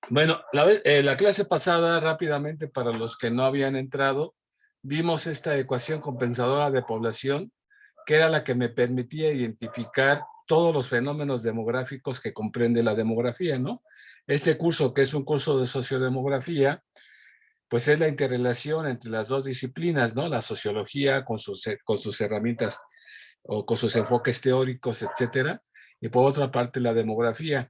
Bueno, la clase pasada, rápidamente, para los que no habían entrado, vimos esta ecuación compensadora de población, que era la que me permitía identificar todos los fenómenos demográficos que comprende la demografía, ¿no? Este curso, que es un curso de sociodemografía, pues es la interrelación entre las dos disciplinas, ¿no? La sociología con sus herramientas o con sus enfoques teóricos, etcétera, y por otra parte la demografía.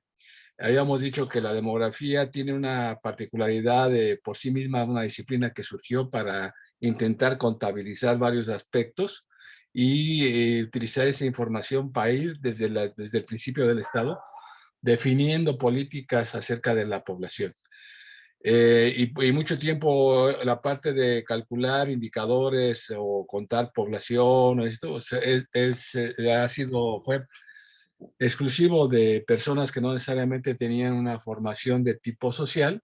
Habíamos dicho que la demografía tiene una particularidad de por sí misma, una disciplina que surgió para intentar contabilizar varios aspectos y utilizar esa información para ir desde el principio del Estado definiendo políticas acerca de la población. Y mucho tiempo la parte de calcular indicadores o contar población, esto o sea, fue exclusivo de personas que no necesariamente tenían una formación de tipo social,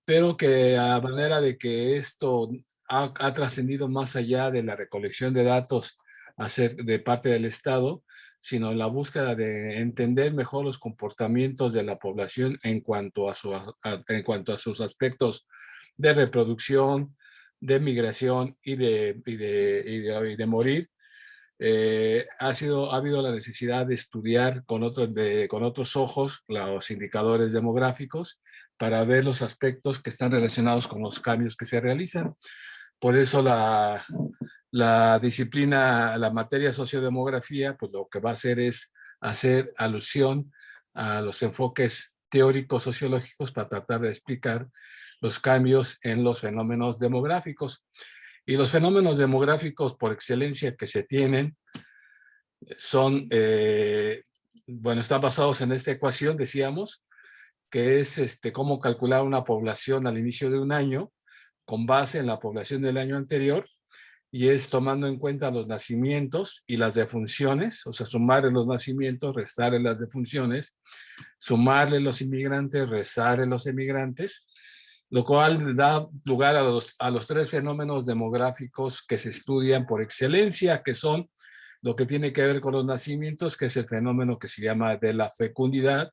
pero que a manera de que esto ha trascendido más allá de la recolección de datos de parte del Estado, sino la búsqueda de entender mejor los comportamientos de la población en cuanto a sus aspectos de reproducción, de migración y de morir. Ha habido la necesidad de estudiar con otros ojos los indicadores demográficos para ver los aspectos que están relacionados con los cambios que se realizan. Por eso la disciplina, la materia sociodemografía, pues lo que va a hacer es hacer alusión a los enfoques teóricos sociológicos para tratar de explicar los cambios en los fenómenos demográficos. Y los fenómenos demográficos por excelencia que se tienen son, bueno, están basados en esta ecuación, decíamos, que es cómo calcular una población al inicio de un año con base en la población del año anterior, y es tomando en cuenta los nacimientos y las defunciones, o sea, sumarle los nacimientos, restarle las defunciones, sumarle los inmigrantes, restarle los emigrantes, lo cual da lugar a los tres fenómenos demográficos que se estudian por excelencia, que son lo que tiene que ver con los nacimientos, que es el fenómeno que se llama de la fecundidad,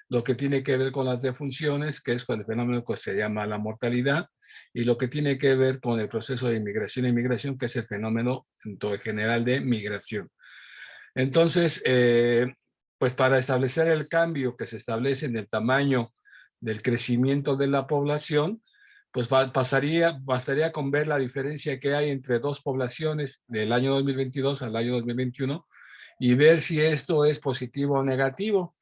lo que tiene que ver con las defunciones, que es con el fenómeno que se llama la mortalidad, y lo que tiene que ver con el proceso de inmigración e inmigración, que es el fenómeno en todo general de migración. Entonces, pues para establecer el cambio que se establece en el tamaño del crecimiento de la población, pues bastaría con ver la diferencia que hay entre dos poblaciones del año 2022 al año 2021 y ver si esto es positivo o negativo.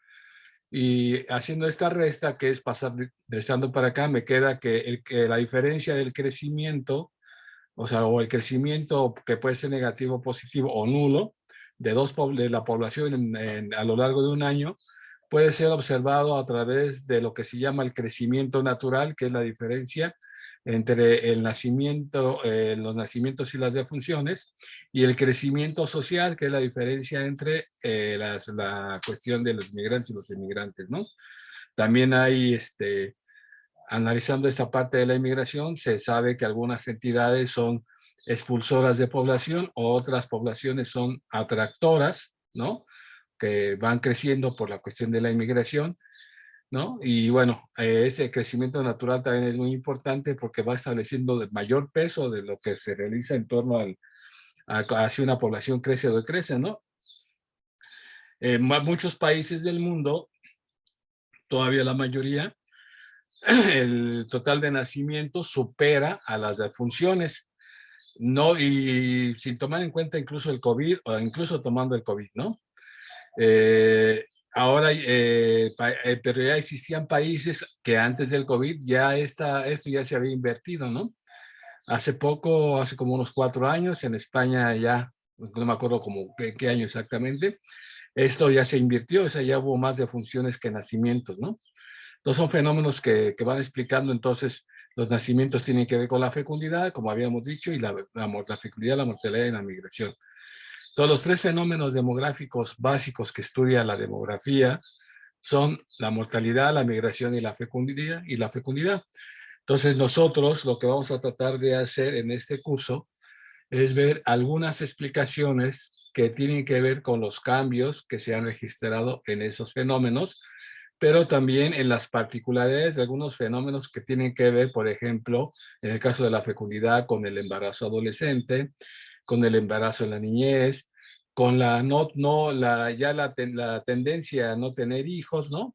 Y haciendo esta resta, que es pasar regresando para acá, me queda que la diferencia del crecimiento, o sea, o el crecimiento que puede ser negativo, positivo o nulo de la población a lo largo de un año, puede ser observado a través de lo que se llama el crecimiento natural, que es la diferencia entre los nacimientos y las defunciones, y el crecimiento social, que es la diferencia entre la cuestión de los migrantes y los inmigrantes, ¿no? También hay, analizando esta parte de la inmigración, se sabe que algunas entidades son expulsoras de población o otras poblaciones son atractoras, ¿no? Que van creciendo por la cuestión de la inmigración, ¿no? Y bueno, ese crecimiento natural también es muy importante porque va estableciendo el mayor peso de lo que se realiza en torno hacia una población crece o decrece, ¿no? Muchos países del mundo, todavía la mayoría, el total de nacimientos supera a las defunciones, ¿no? Y sin tomar en cuenta incluso el COVID, o incluso tomando el COVID, ¿no? Ahora, pero ya existían países que antes del COVID esto ya se había invertido, ¿no? Hace poco, hace como unos 4 años, en España ya, no me acuerdo como qué año exactamente, esto ya se invirtió, o sea, ya hubo más defunciones que nacimientos, ¿no? Entonces son fenómenos que van explicando, entonces los nacimientos tienen que ver con la fecundidad, como habíamos dicho, y la fecundidad, la mortalidad y la migración. Todos los tres fenómenos demográficos básicos que estudia la demografía son la mortalidad, la migración y la fecundidad. Entonces nosotros lo que vamos a tratar de hacer en este curso es ver algunas explicaciones que tienen que ver con los cambios que se han registrado en esos fenómenos pero también en las particularidades de algunos fenómenos que tienen que ver, por ejemplo, en el caso de la fecundidad, con el embarazo adolescente, con el embarazo en la niñez, con la la tendencia a no tener hijos, ¿no?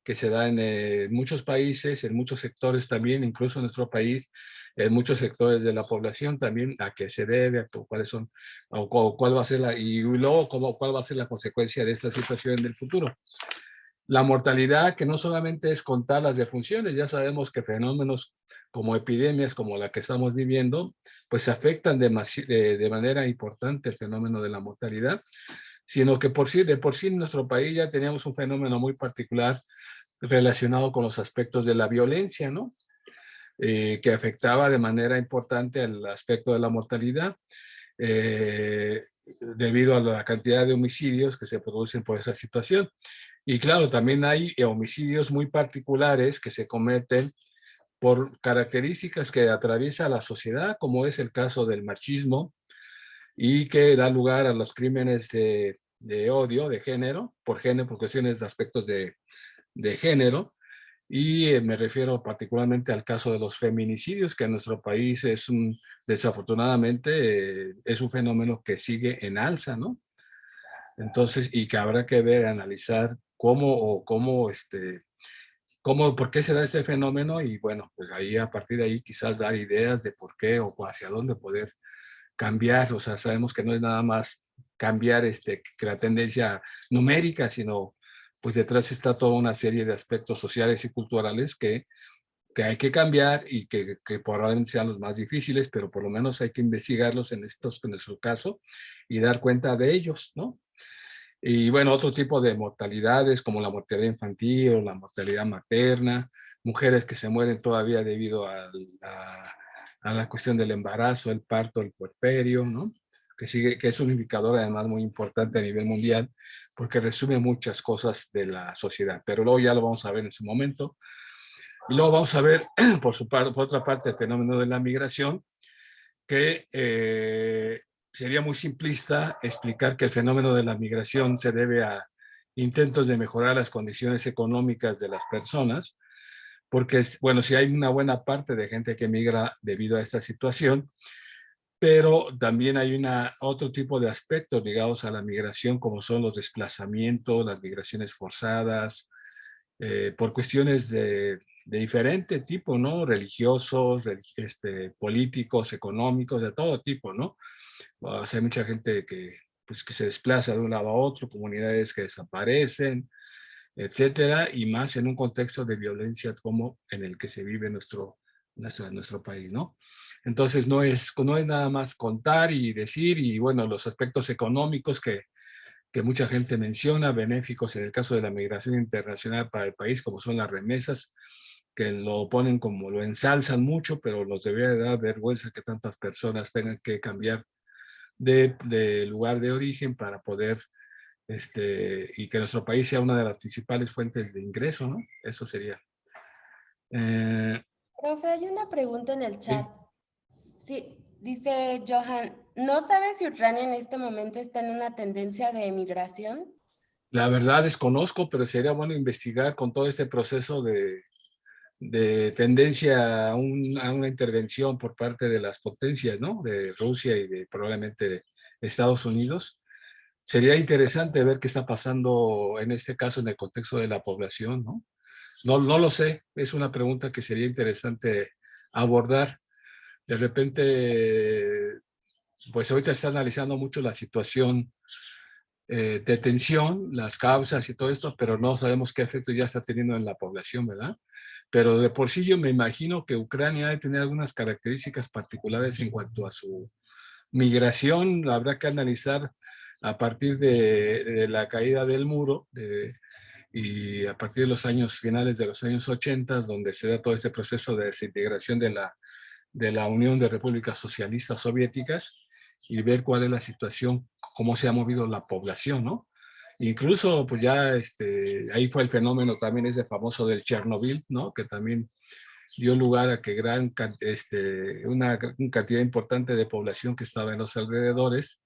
Que se da en muchos países, en muchos sectores también, incluso en nuestro país, en muchos sectores de la población también, a qué se debe, cuáles son, o cuál va a ser y luego cuál va a ser la consecuencia de esta situación en el futuro. La mortalidad, que no solamente es contar las defunciones, ya sabemos que fenómenos como epidemias como la que estamos viviendo, pues afectan de manera importante el fenómeno de la mortalidad, sino que de por sí en nuestro país ya teníamos un fenómeno muy particular relacionado con los aspectos de la violencia, ¿no? Que afectaba de manera importante el aspecto de la mortalidad, debido a la cantidad de homicidios que se producen por esa situación. Y claro, también hay homicidios muy particulares que se cometen por características que atraviesa la sociedad, como es el caso del machismo, y que da lugar a los crímenes de odio, de género, por cuestiones de aspectos de género, y me refiero particularmente al caso de los feminicidios, que en nuestro país desafortunadamente, es un fenómeno que sigue en alza, ¿no? Entonces, y que habrá que ver, analizar por qué se da este fenómeno y bueno, pues ahí a partir de ahí quizás dar ideas de por qué o hacia dónde poder cambiar. O sea, sabemos que no es nada más cambiar que la tendencia numérica, sino pues detrás está toda una serie de aspectos sociales y culturales que hay que cambiar y que probablemente sean los más difíciles, pero por lo menos hay que investigarlos en nuestro caso y dar cuenta de ellos, ¿no? Y bueno, otro tipo de mortalidades como la mortalidad infantil o la mortalidad materna, mujeres que se mueren todavía debido a la cuestión del embarazo, el parto, el puerperio, ¿no? Que es un indicador además muy importante a nivel mundial porque resume muchas cosas de la sociedad, pero luego ya lo vamos a ver en su momento. Y luego vamos a ver, por otra parte, el fenómeno de la migración, que sería muy simplista explicar que el fenómeno de la migración se debe a intentos de mejorar las condiciones económicas de las personas, porque, bueno, sí hay una buena parte de gente que migra debido a esta situación, pero también hay otro tipo de aspectos ligados a la migración, como son los desplazamientos, las migraciones forzadas, por cuestiones de diferente tipo, ¿no? Religiosos, políticos, económicos, de todo tipo, ¿no? O sea, hay mucha gente pues, que se desplaza de un lado a otro, comunidades que desaparecen, etcétera, y más en un contexto de violencia como en el que se vive nuestro país, ¿no? Entonces, no es nada más contar y decir, y bueno, los aspectos económicos que mucha gente menciona, benéficos en el caso de la migración internacional para el país, como son las remesas, que lo ponen como lo ensalzan mucho, pero los debería dar vergüenza que tantas personas tengan que cambiar de lugar de origen para poder, y que nuestro país sea una de las principales fuentes de ingreso, ¿no? Eso sería. Eh, Profe, hay una pregunta en el chat. sí. Sí, dice Johan, ¿no sabes si Ucrania en este momento está en una tendencia de emigración? La verdad desconozco, pero sería bueno investigar con todo este proceso de tendencia a una intervención por parte de las potencias, ¿no? De Rusia y de probablemente de Estados Unidos. Sería interesante ver qué está pasando en este caso en el contexto de la población, ¿no? No lo sé, es una pregunta que sería interesante abordar. De repente, pues ahorita está analizando mucho la situación de tensión, las causas y todo esto, pero no sabemos qué efecto ya está teniendo en la población, ¿verdad? Pero de por sí yo me imagino que Ucrania debe tener algunas características particulares en cuanto a su migración. Habrá que analizar a partir de la caída del muro y a partir de los años finales de los años 80, donde se da todo este proceso de desintegración de la Unión de Repúblicas Socialistas Soviéticas y ver cuál es la situación, cómo se ha movido la población, ¿no? Incluso, pues ya ahí fue el fenómeno también ese famoso del Chernobyl, ¿no? Que también dio lugar a que una cantidad importante de población que estaba en los alrededores,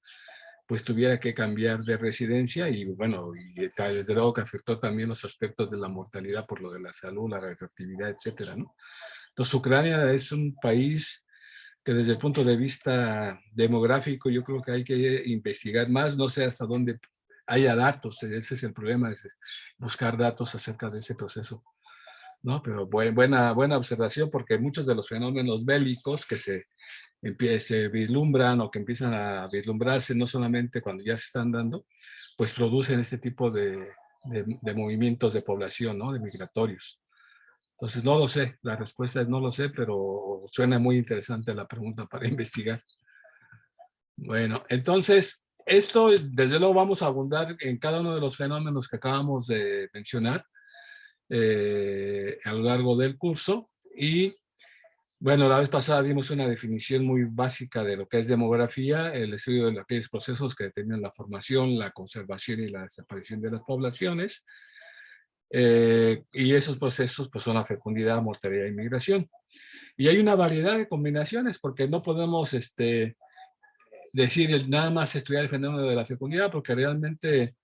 pues tuviera que cambiar de residencia y bueno, y desde luego que afectó también los aspectos de la mortalidad por lo de la salud, la radioactividad, etcétera, ¿no? Entonces, Ucrania es un país que desde el punto de vista demográfico yo creo que hay que investigar más, no sé hasta dónde haya datos, ese es el problema, es buscar datos acerca de ese proceso, ¿no? Pero buena observación, porque muchos de los fenómenos bélicos que se vislumbran o que empiezan a vislumbrarse no solamente cuando ya se están dando, pues producen este tipo de movimientos de población, ¿no? De migratorios. Entonces, no lo sé, la respuesta es no lo sé, pero suena muy interesante la pregunta para investigar. Bueno, entonces, esto, desde luego, vamos a abundar en cada uno de los fenómenos que acabamos de mencionar a lo largo del curso. Y, bueno, la vez pasada dimos una definición muy básica de lo que es demografía, el estudio de aquellos procesos que determinan la formación, la conservación y la desaparición de las poblaciones. Y esos procesos pues, son la fecundidad, mortalidad y migración. Y hay una variedad de combinaciones, porque no podemos decir nada más estudiar el fenómeno de la fecundidad, porque realmente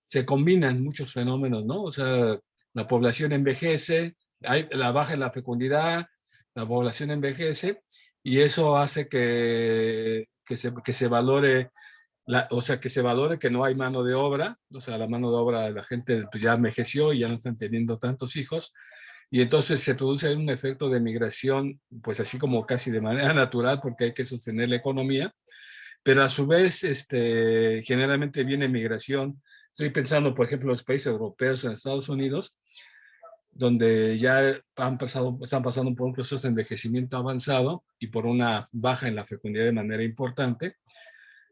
se combinan muchos fenómenos, ¿no? O sea, la población envejece, hay la baja en la fecundidad, la población envejece, y eso hace que se valore, o sea, que se valore que no hay mano de obra, o sea, la mano de obra, la gente pues, ya envejeció y ya no están teniendo tantos hijos, y entonces se produce un efecto de migración, pues así como casi de manera natural, porque hay que sostener la economía, pero a su vez, generalmente viene migración. Estoy pensando, por ejemplo, en los países europeos, en Estados Unidos, donde ya están pasando por un proceso de envejecimiento avanzado y por una baja en la fecundidad de manera importante.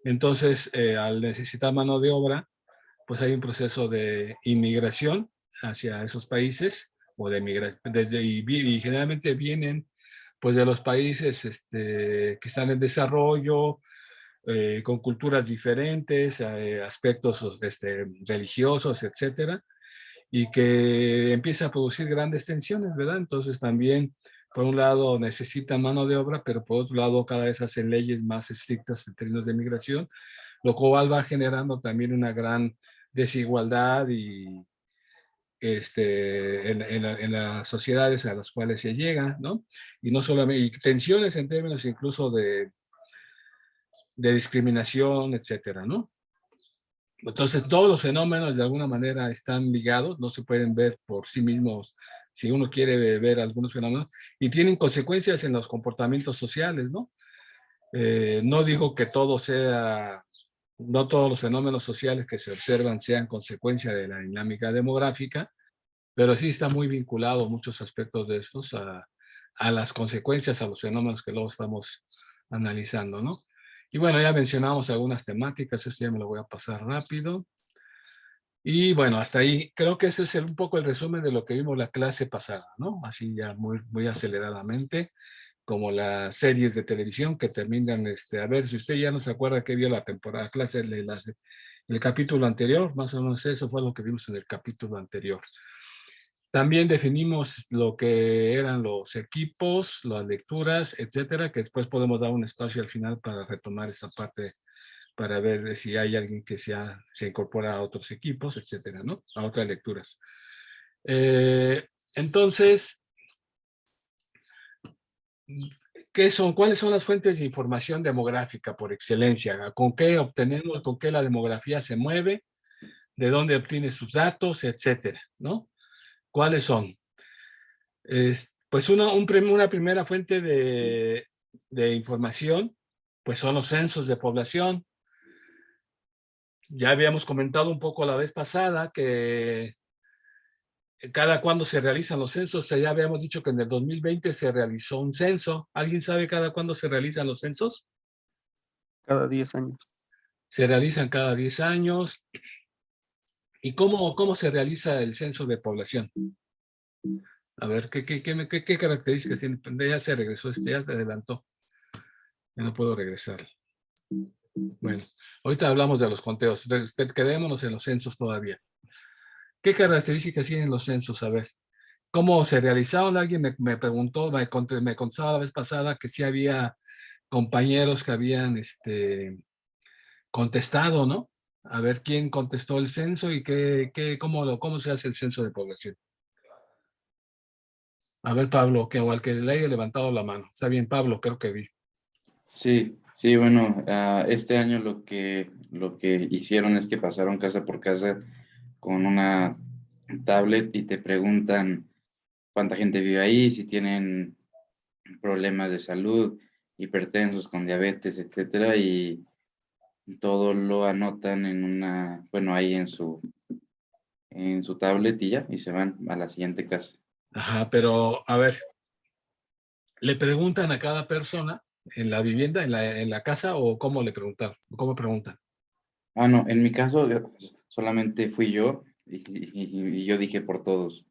Entonces, al necesitar mano de obra, pues hay un proceso de inmigración hacia esos países, o de migración, y generalmente vienen pues de los países que están en desarrollo, con culturas diferentes, aspectos religiosos, etcétera, y que empieza a producir grandes tensiones, ¿verdad? Entonces también, por un lado, necesitan mano de obra, pero por otro lado, cada vez hacen leyes más estrictas en términos de migración, lo cual va generando también una gran desigualdad y en las sociedades a las cuales se llega, ¿no? Y no solamente, y tensiones en términos incluso de discriminación, etcétera, ¿no? Entonces, todos los fenómenos de alguna manera están ligados, no se pueden ver por sí mismos si uno quiere ver algunos fenómenos, y tienen consecuencias en los comportamientos sociales, ¿no? No digo que todo sea, no todos los fenómenos sociales que se observan sean consecuencia de la dinámica demográfica, pero sí está muy vinculado muchos aspectos de estos a las consecuencias, a los fenómenos que luego estamos analizando, ¿no? Y bueno, ya mencionamos algunas temáticas, esto ya me lo voy a pasar rápido. Y bueno, hasta ahí, creo que ese es un poco el resumen de lo que vimos la clase pasada, ¿no? Así ya muy aceleradamente, como las series de televisión que terminan, a ver, si usted ya no se acuerda que vio la temporada, clase, el capítulo anterior, más o menos eso fue lo que vimos en el capítulo anterior. También definimos lo que eran los equipos, las lecturas, etcétera, que después podemos dar un espacio al final para retomar esa parte, para ver si hay alguien que se incorpora a otros equipos, etcétera, ¿no? A otras lecturas. Entonces, ¿cuáles son las fuentes de información demográfica por excelencia? ¿Con qué obtenemos, con qué la demografía se mueve? ¿De dónde obtiene sus datos, etcétera, ¿no? ¿Cuáles son? Pues una primera fuente de información, pues son los censos de población. Ya habíamos comentado un poco la vez pasada que cada cuándo se realizan los censos. Ya habíamos dicho que en el 2020 se realizó un censo. ¿Alguien sabe cada cuándo se realizan los censos? Cada 10 años. Se realizan cada 10 años. ¿Y cómo se realiza el censo de población? A ver, ¿qué características tiene? Ya se regresó, ya se adelantó. Ya no puedo regresar. Bueno, ahorita hablamos de los conteos. Quedémonos en los censos todavía. ¿Qué características tienen los censos? A ver, ¿cómo se realizaron? Alguien me preguntó, me contaba la vez pasada que sí había compañeros que habían contestado, ¿no? A ver quién contestó el censo y cómo se hace el censo de población. A ver, Pablo, que o al que le haya levantado la mano. Está bien, Pablo, creo que vi. Sí, sí, bueno, este año lo que hicieron es que pasaron casa por casa con una tablet y te preguntan cuánta gente vive ahí, si tienen problemas de salud, hipertensos, con diabetes, etcétera, y todo lo anotan bueno, ahí en su tablet y ya, y se van a la siguiente casa. Ajá, pero a ver, ¿le preguntan a cada persona en la vivienda, en la casa, o cómo le preguntaron? ¿Cómo preguntan? No, en mi caso solamente fui yo y yo dije por todos.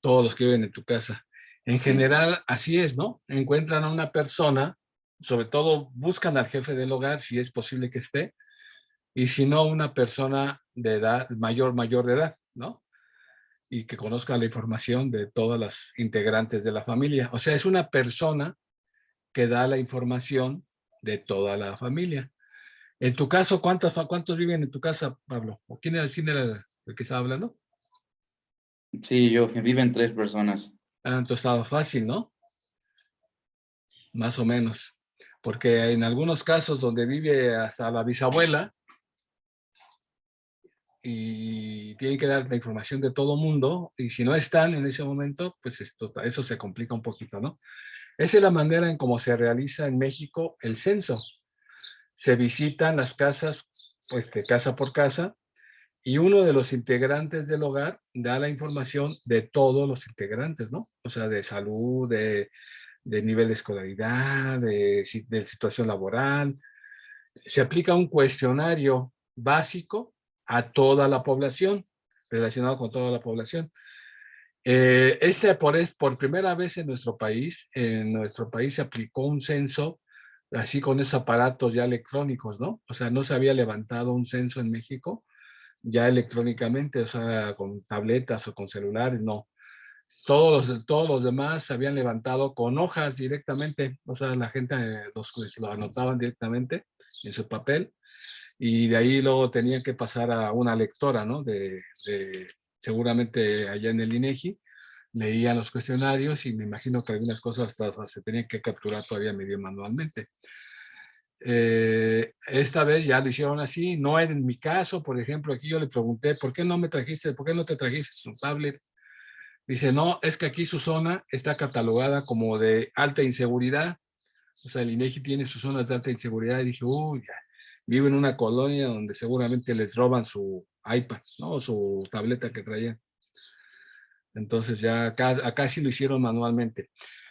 Todos los que viven en tu casa. En Sí, general, así es, ¿no? Encuentran a una persona, sobre todo buscan al jefe del hogar, si es posible que esté, y si no, una persona de edad, mayor de edad, ¿no? Y que conozca la información de todas las integrantes de la familia. O sea, es una persona que da la información de toda la familia. En tu caso, ¿cuántos viven en tu casa, Pablo? ¿O quién era el que estaba hablando? sí, viven 3 personas. Entonces estaba fácil, ¿no? Más o menos. Porque en algunos casos donde vive hasta la bisabuela y tienen que dar la información de todo mundo, y si no están en ese momento, pues eso se complica un poquito, ¿no? Esa es la manera en cómo se realiza en México el censo. Se visitan las casas, pues de casa por casa, y uno de los integrantes del hogar da la información de todos los integrantes, ¿no? O sea, de salud, de nivel de escolaridad, de situación laboral. Se aplica un cuestionario básico a toda la población, relacionado con toda la población. Por primera vez en nuestro país se aplicó un censo así con esos aparatos ya electrónicos, ¿no? O sea, no se había levantado un censo en México ya electrónicamente, o sea, con tabletas o con celulares, no. Todos los demás se habían levantado con hojas directamente, o sea, la gente lo anotaban directamente en su papel y de ahí luego tenían que pasar a una lectora, ¿no? Seguramente allá en el INEGI, leían los cuestionarios y me imagino que algunas cosas hasta se tenían que capturar todavía medio manualmente. Esta vez ya lo hicieron así, no en mi caso, por ejemplo, aquí yo le pregunté, ¿por qué no te trajiste su tablet? Dice, no, es que aquí su zona está catalogada como de alta inseguridad, o sea, el INEGI tiene sus zonas de alta inseguridad, y dije, uy, ya, vivo en una colonia donde seguramente les roban su iPad, ¿no? O su tableta que traían. Entonces ya acá sí lo hicieron manualmente.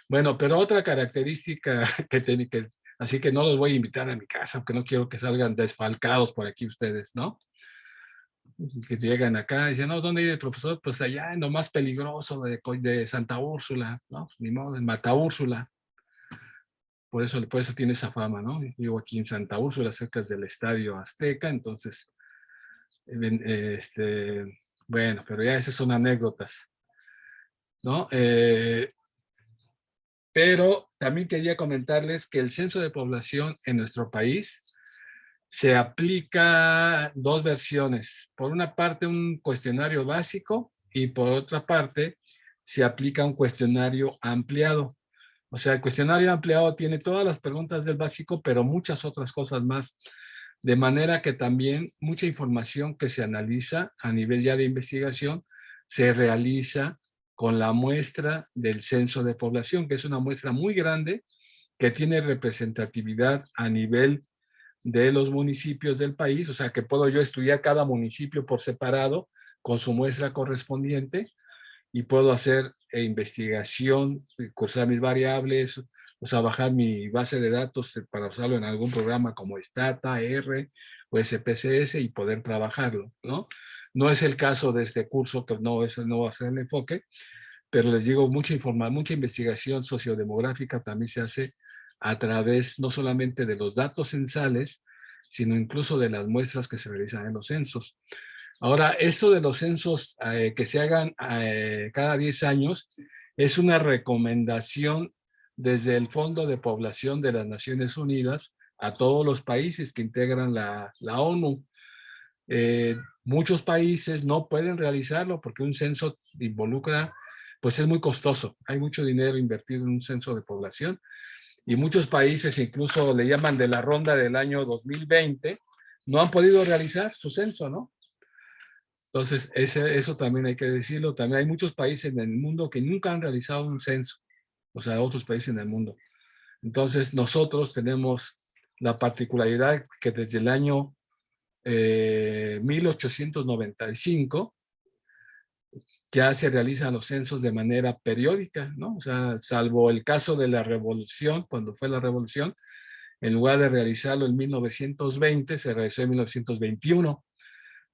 Bueno, pero otra característica así que no los voy a invitar a mi casa, porque no quiero que salgan desfalcados por aquí ustedes, ¿no? Que llegan acá y dicen, no, ¿dónde vive el profesor? Pues allá en lo más peligroso de Santa Úrsula, ¿no? Ni modo, en Mata Úrsula. Por eso tiene esa fama, ¿no? Vivo aquí en Santa Úrsula, cerca del Estadio Azteca, entonces, bueno, pero ya esas son anécdotas, ¿no? Pero también quería comentarles que el censo de población en nuestro país se aplica dos versiones. Por una parte, un cuestionario básico y por otra parte, se aplica un cuestionario ampliado. O sea, el cuestionario ampliado tiene todas las preguntas del básico, pero muchas otras cosas más. De manera que también mucha información que se analiza a nivel ya de investigación se realiza con la muestra del censo de población, que es una muestra muy grande que tiene representatividad a nivel de los municipios del país, o sea que puedo yo estudiar cada municipio por separado con su muestra correspondiente y puedo hacer investigación, cursar mis variables, o sea, bajar mi base de datos para usarlo en algún programa como Stata, R o SPSS y poder trabajarlo, ¿no? No es el caso de este curso, que no va a ser el enfoque, pero les digo, mucha investigación sociodemográfica también se hace a través no solamente de los datos censales, sino incluso de las muestras que se realizan en los censos. Ahora, esto de los censos que se hagan cada 10 años es una recomendación desde el Fondo de Población de las Naciones Unidas a todos los países que integran la ONU. Muchos países no pueden realizarlo porque un censo involucra, pues es muy costoso. Hay mucho dinero invertido en un censo de población y muchos países, incluso le llaman de la ronda del año 2020, no han podido realizar su censo, ¿no? Entonces, eso también hay que decirlo. También hay muchos países en el mundo que nunca han realizado un censo, o sea, otros países en el mundo. Entonces, nosotros tenemos la particularidad que desde el año 1895 ya se realizan los censos de manera periódica, ¿no? O sea, salvo el caso de la revolución, cuando fue la revolución, en lugar de realizarlo en 1920, se realizó en 1921.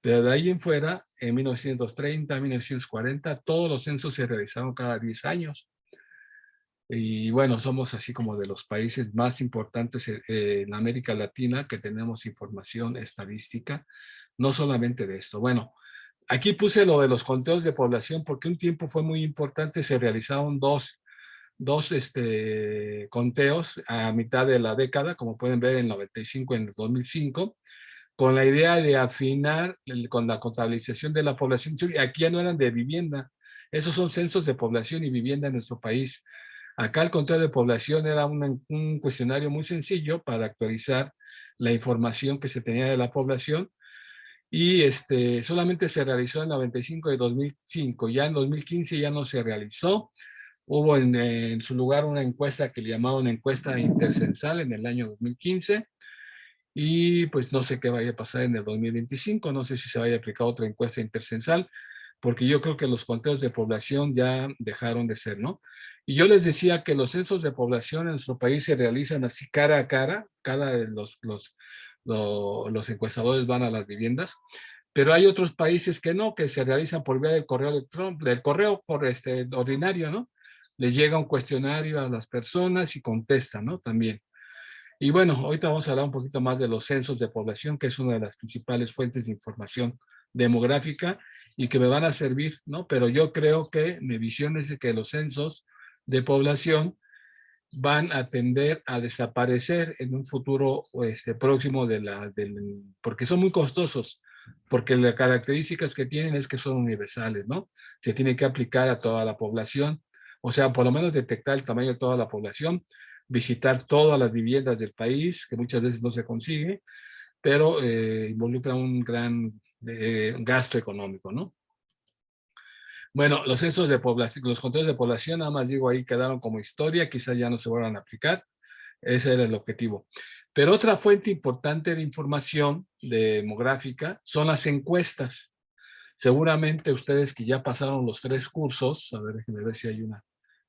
Pero de ahí en fuera, en 1930, 1940, todos los censos se realizaron cada 10 años. Y bueno, somos así como de los países más importantes en América Latina que tenemos información estadística, no solamente de esto. Bueno, aquí puse lo de los conteos de población porque un tiempo fue muy importante, se realizaron dos conteos a mitad de la década, como pueden ver en el 95 y en el 2005, con la idea de afinar con la contabilización de la población. Aquí ya no eran de vivienda, esos son censos de población y vivienda en nuestro país. Acá el conteo de población era un cuestionario muy sencillo para actualizar la información que se tenía de la población y solamente se realizó en 95 y 2005. Ya en 2015 ya no se realizó. Hubo en su lugar una encuesta que le llamaban encuesta intercensal en el año 2015 y pues no sé qué vaya a pasar en el 2025, no sé si se vaya a aplicar otra encuesta intercensal, porque yo creo que los conteos de población ya dejaron de ser, ¿no? Y yo les decía que los censos de población en nuestro país se realizan así cara a cara, los encuestadores van a las viviendas, pero hay otros países que no, que se realizan por vía del correo electrónico, del correo por ordinario, ¿no? Les llega un cuestionario a las personas y contestan, ¿no? También. Y bueno, ahorita vamos a hablar un poquito más de los censos de población, que es una de las principales fuentes de información demográfica y que me van a servir, ¿no? Pero yo creo que mi visión es de que los censos de población van a tender a desaparecer en un futuro próximo porque son muy costosos, porque las características que tienen es que son universales, ¿no? Se tiene que aplicar a toda la población, o sea, por lo menos detectar el tamaño de toda la población, visitar todas las viviendas del país, que muchas veces no se consigue, pero involucra un gran gasto económico, ¿no? Bueno, los censos de población, los conteos de población, nada más digo ahí, quedaron como historia, quizás ya no se vuelvan a aplicar, ese era el objetivo. Pero otra fuente importante de información demográfica son las encuestas. Seguramente ustedes que ya pasaron los 3 cursos, a ver, déjenme ver si hay una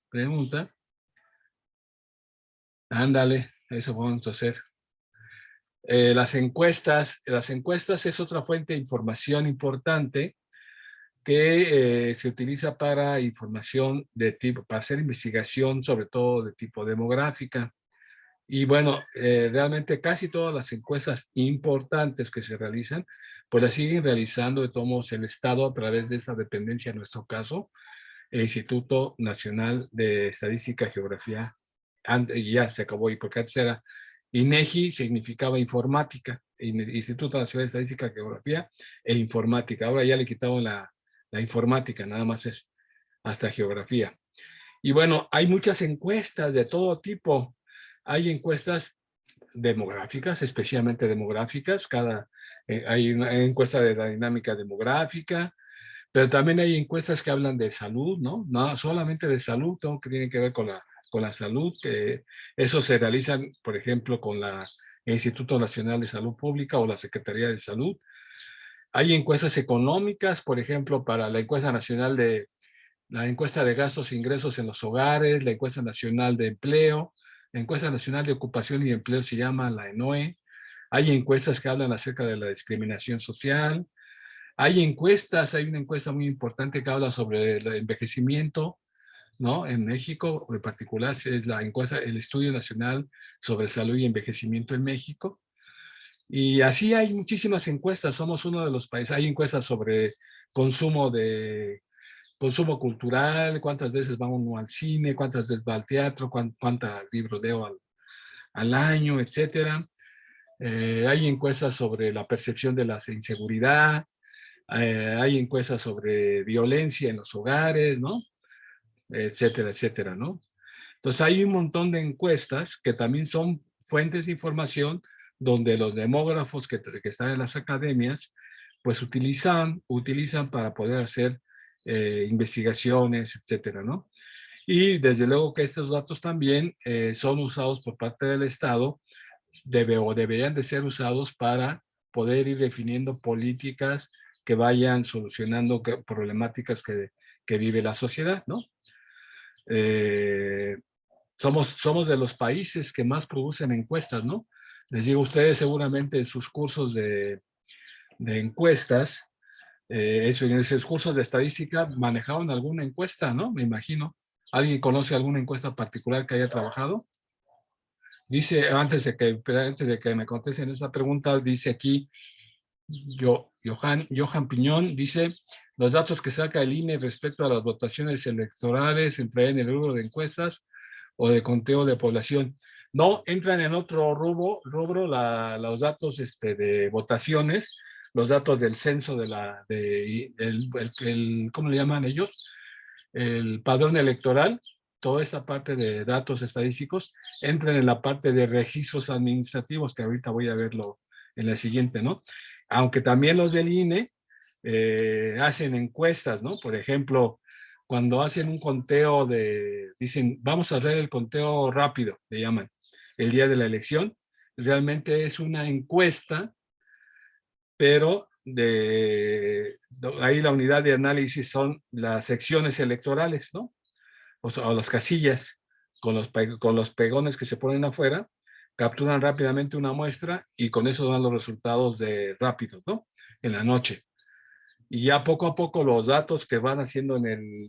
pregunta. Ándale, eso vamos a hacer. Las encuestas es otra fuente de información importante que se utiliza para información de tipo, para hacer investigación, sobre todo de tipo demográfica. Y bueno, realmente casi todas las encuestas importantes que se realizan, pues las siguen realizando de todos modos el Estado a través de esa dependencia, en nuestro caso, el Instituto Nacional de Estadística y Geografía. Y ya se acabó, y porque antes era INEGI, significaba informática, Instituto Nacional de Estadística y Geografía e informática. Ahora ya le quitaron la informática, nada más es hasta geografía. Y bueno, hay muchas encuestas de todo tipo. Hay encuestas demográficas, especialmente demográficas. Hay una encuesta de la dinámica demográfica, pero también hay encuestas que hablan de salud, ¿no? No solamente de salud, todo que tiene que ver con la salud, que eso se realizan, por ejemplo, con el Instituto Nacional de Salud Pública o la Secretaría de Salud. Hay encuestas económicas, por ejemplo, para la encuesta nacional la encuesta de gastos e ingresos en los hogares, la encuesta nacional de empleo, la encuesta nacional de ocupación y empleo se llama la ENOE. Hay encuestas que hablan acerca de la discriminación social. Hay una encuesta muy importante que habla sobre el envejecimiento, ¿no? En México, en particular, es la encuesta, el Estudio Nacional sobre Salud y Envejecimiento en México. Y así hay muchísimas encuestas, somos uno de los países. Hay encuestas sobre consumo cultural, cuántas veces va uno al cine, cuántas veces va al teatro, cuántos libros leo al año, etcétera. Hay encuestas sobre la percepción de la inseguridad, hay encuestas sobre violencia en los hogares, ¿no? Etcétera, etcétera, ¿no? Entonces hay un montón de encuestas que también son fuentes de información donde los demógrafos que están en las academias pues utilizan para poder hacer investigaciones, etcétera, ¿no? Y desde luego que estos datos también son usados por parte del Estado, o deberían de ser usados para poder ir definiendo políticas que vayan solucionando problemáticas que vive la sociedad, ¿no? Somos de los países que más producen encuestas, ¿no? Les digo, ustedes seguramente en sus cursos de encuestas, en sus cursos de estadística, manejaban alguna encuesta, ¿no? Me imagino. ¿Alguien conoce alguna encuesta particular que haya trabajado? Dice, antes de que me contesten esa pregunta, dice aquí, Johan Piñón, dice, los datos que saca el INE respecto a las votaciones electorales entrarían en el rubro de encuestas o de conteo de población. No, entran en otro rubro los datos de votaciones, los datos del censo ¿cómo le llaman ellos? El padrón electoral, toda esa parte de datos estadísticos, entran en la parte de registros administrativos, que ahorita voy a verlo en la siguiente, ¿no? Aunque también los del INE hacen encuestas, ¿no? Por ejemplo, cuando hacen un conteo dicen, vamos a hacer el conteo rápido, le llaman, el día de la elección, realmente es una encuesta, pero ahí la unidad de análisis son las secciones electorales, ¿no? O las casillas, con los pegones que se ponen afuera, capturan rápidamente una muestra y con eso dan los resultados rápidos, ¿no? En la noche. Y ya poco a poco los datos que van haciendo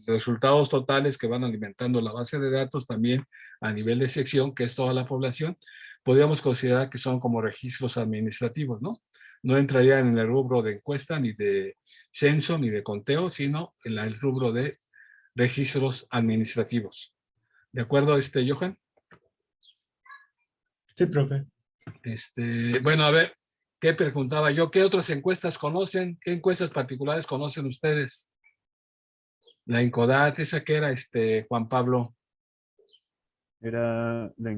resultados totales que van alimentando la base de datos también a nivel de sección, que es toda la población, podríamos considerar que son como registros administrativos, ¿no? No entrarían en el rubro de encuesta, ni de censo, ni de conteo, sino en el rubro de registros administrativos. ¿De acuerdo, Johan? Sí, profe. Bueno, a ver, ¿qué preguntaba yo? ¿Qué otras encuestas conocen? ¿Qué encuestas particulares conocen ustedes? La Encodat, esa que era, Juan Pablo. Era la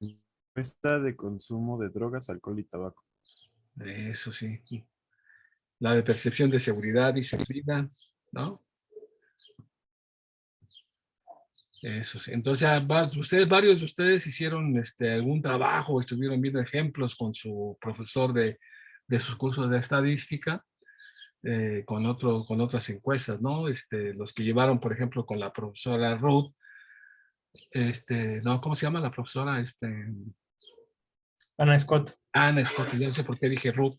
encuesta de consumo de drogas, alcohol y tabaco. Eso sí. La de percepción de seguridad y seguridad, ¿no? Eso sí. Entonces, varios de ustedes hicieron algún trabajo, estuvieron viendo ejemplos con su profesor de sus cursos de estadística, con otras encuestas, ¿no? Los que llevaron, por ejemplo, con la profesora Ruth, no, ¿cómo se llama la profesora? Ana Scott. Ana Scott, yo no sé por qué dije Ruth.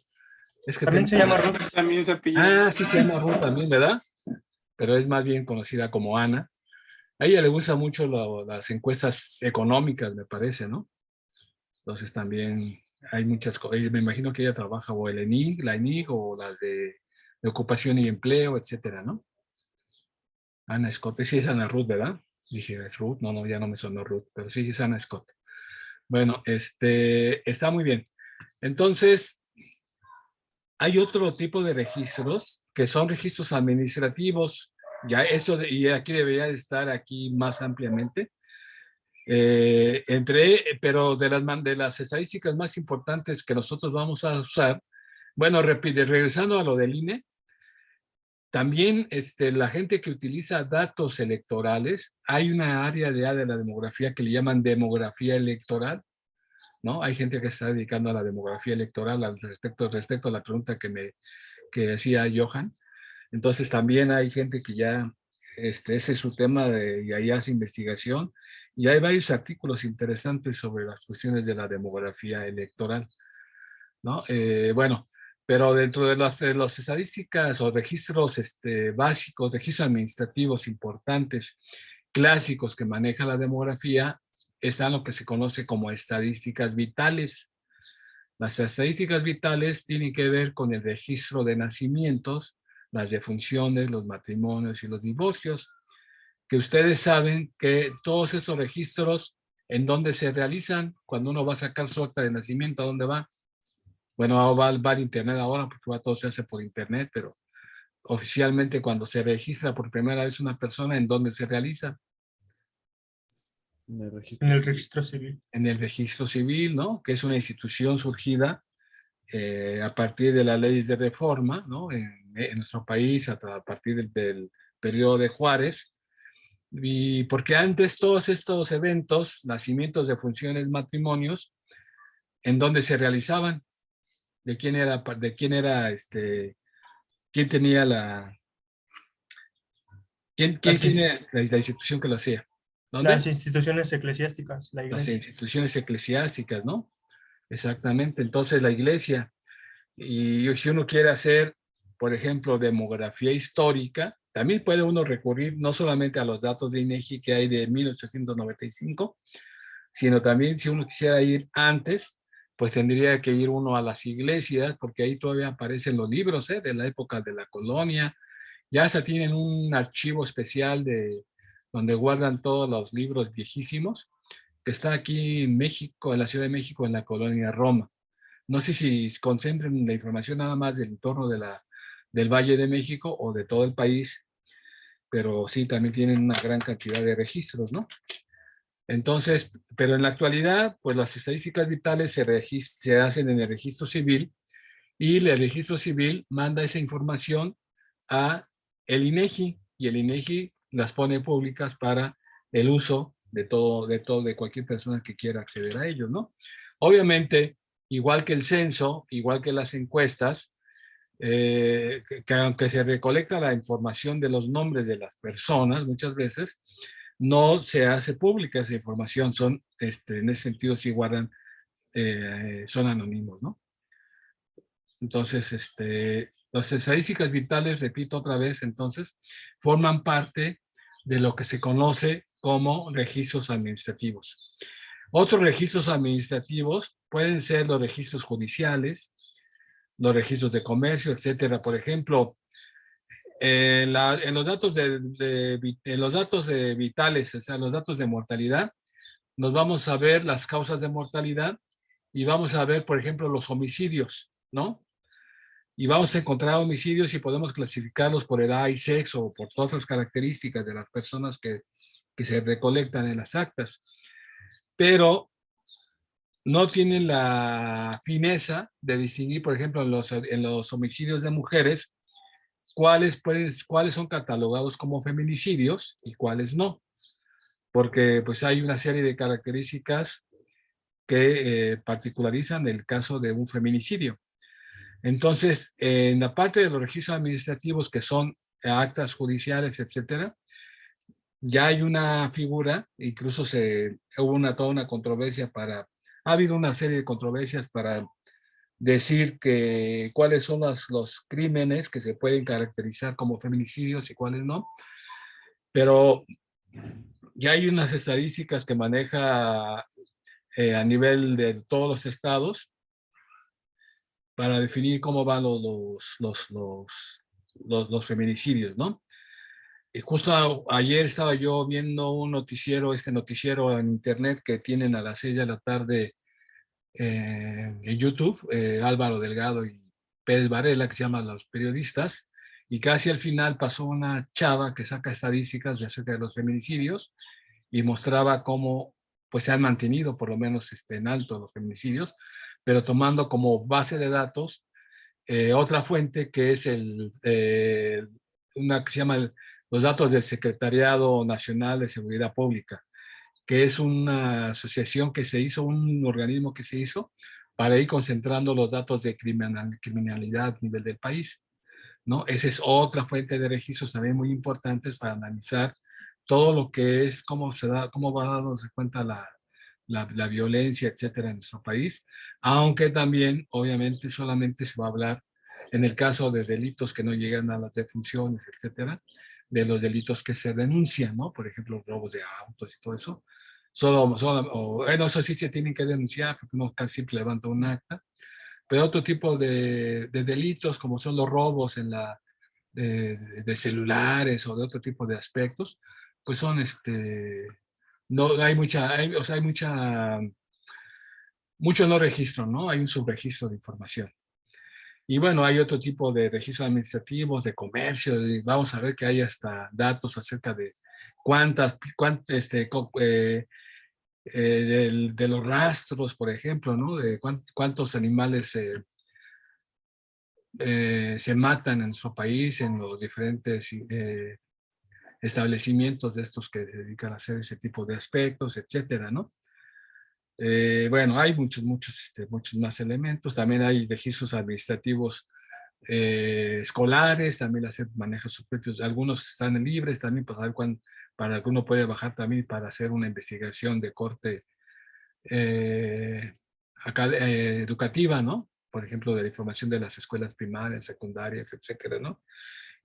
Es que También se llama Ruth. También se apellida. sí se llama Ruth también, ¿verdad? Pero es más bien conocida como Ana. A ella le gustan mucho las encuestas económicas, me parece, ¿no? Entonces también hay muchas cosas. Me imagino que ella trabaja o la ENIG o las de ocupación y empleo, etcétera, ¿no? Ana Scott. Sí es Ana Ruth, ¿verdad? Dije, ¿es Ruth? No, ya no me sonó Ruth, pero sí es Ana Scott. Bueno, está muy bien. Entonces, hay otro tipo de registros que son registros administrativos. Ya eso, y aquí debería de estar aquí más ampliamente. Pero de las estadísticas más importantes que nosotros vamos a usar, bueno, regresando a lo del INE, también la gente que utiliza datos electorales, hay una área de la demografía que le llaman demografía electoral, ¿no? Hay gente que está dedicando a la demografía electoral respecto a la pregunta que decía Johan. Entonces también hay gente que ya, ese es su tema y ahí hace investigación y hay varios artículos interesantes sobre las cuestiones de la demografía electoral, ¿no? Bueno, pero dentro de las estadísticas o registros básicos, registros administrativos importantes, clásicos que maneja la demografía, están lo que se conoce como estadísticas vitales. Las estadísticas vitales tienen que ver con el registro de nacimientos, las defunciones, los matrimonios y los divorcios, que ustedes saben que todos esos registros ¿En dónde se realizan? Cuando uno va a sacar su acta de nacimiento, ¿a dónde va? Bueno, va al internet ahora porque todo se hace por internet, pero oficialmente cuando se registra por primera vez una persona, ¿en dónde se realiza? En el registro En el civil. registro civil. En el registro civil, ¿no? Que es una institución surgida a partir de las leyes de reforma, ¿no? En nuestro país, a partir del periodo de Juárez. Y porque antes todos estos eventos, nacimientos, defunciones, matrimonios, ¿en dónde se realizaban? ¿De quién era, quién tenía quién tiene la institución que lo hacía? ¿Dónde? Las instituciones eclesiásticas, la Las iglesia. instituciones eclesiásticas, ¿no? Exactamente. Entonces la iglesia, y si uno quiere hacer, por ejemplo, demografía histórica, también puede uno recurrir no solamente a los datos de INEGI que hay de 1895, sino también si uno quisiera ir antes, pues tendría que ir uno a las iglesias, porque ahí todavía aparecen los libros de la época de la colonia. Ya se tienen un archivo especial donde guardan todos los libros viejísimos, que está aquí en México, en la Ciudad de México, en la colonia Roma. No sé si concentren la información nada más del entorno del Valle de México o de todo el país, pero sí, también tienen una gran cantidad de registros, ¿no? Entonces, pero en la actualidad, pues las estadísticas vitales se hacen en el registro civil y el registro civil manda esa información a el INEGI y el INEGI las pone públicas para el uso de cualquier persona que quiera acceder a ellos, ¿no? Obviamente, igual que el censo, igual que las encuestas, que aunque se recolecta la información de los nombres de las personas, muchas veces no se hace pública esa información, en ese sentido sí guardan, son anónimos, ¿no? Entonces, las estadísticas vitales, repito otra vez, entonces, forman parte de lo que se conoce como registros administrativos. Otros registros administrativos pueden ser los registros judiciales, los registros de comercio, etcétera. Por ejemplo, en los datos en los datos vitales, o sea, los datos de mortalidad, nos vamos a ver las causas de mortalidad y vamos a ver, por ejemplo, los homicidios, ¿no? Y vamos a encontrar homicidios y podemos clasificarlos por edad y sexo o por todas las características de las personas que se recolectan en las actas. Pero no tienen la fineza de distinguir, por ejemplo, en los homicidios de mujeres, cuáles son catalogados como feminicidios y cuáles no. Porque pues hay una serie de características que particularizan el caso de un feminicidio. Entonces, en la parte de los registros administrativos, que son actas judiciales, etcétera, ya hay una figura, incluso hubo toda una controversia ha habido una serie de controversias para decir cuáles son los crímenes que se pueden caracterizar como feminicidios y cuáles no, pero ya hay unas estadísticas que maneja a nivel de todos los estados para definir cómo van los feminicidios, ¿no? Y justo ayer estaba yo viendo un noticiero, noticiero en internet que tienen a las 6 de la tarde en YouTube, Álvaro Delgado y Pérez Varela, que se llaman Los Periodistas, y casi al final pasó una chava que saca estadísticas acerca de los feminicidios y mostraba cómo pues se han mantenido por lo menos en alto los feminicidios, pero tomando como base de datos otra fuente que es una que se llama los datos del Secretariado Nacional de Seguridad Pública, que es una asociación que se hizo, un organismo que se hizo para ir concentrando los datos de criminalidad a nivel del país, ¿no? Esa es otra fuente de registros también muy importantes para analizar todo lo que es, cómo va dándose cuenta la violencia, etcétera, en nuestro país, aunque también, obviamente, solamente se va a hablar en el caso de delitos que no llegan a las defunciones, etcétera, de los delitos que se denuncian, ¿no? Por ejemplo, robos de autos y todo eso. Bueno, eso sí se tienen que denunciar porque uno casi siempre levanta un acta, pero otro tipo de delitos como son los robos de celulares o de otro tipo de aspectos, pues son no hay o sea, hay mucho no registro, ¿no? Hay un subregistro de información. Y bueno, hay otro tipo de registros administrativos, de comercio, y vamos a ver que hay hasta datos acerca de de los rastros, por ejemplo, ¿no? De cuántos animales se matan en nuestro país, en los diferentes establecimientos de estos que se dedican a hacer ese tipo de aspectos, etcétera, ¿no? Bueno, hay muchos más elementos. También hay registros administrativos escolares, también maneja sus propios, algunos están libres también para saber para que uno puede bajar también para hacer una investigación de corte educativa, ¿no? Por ejemplo, de la información de las escuelas primarias, secundarias, etcétera, ¿no?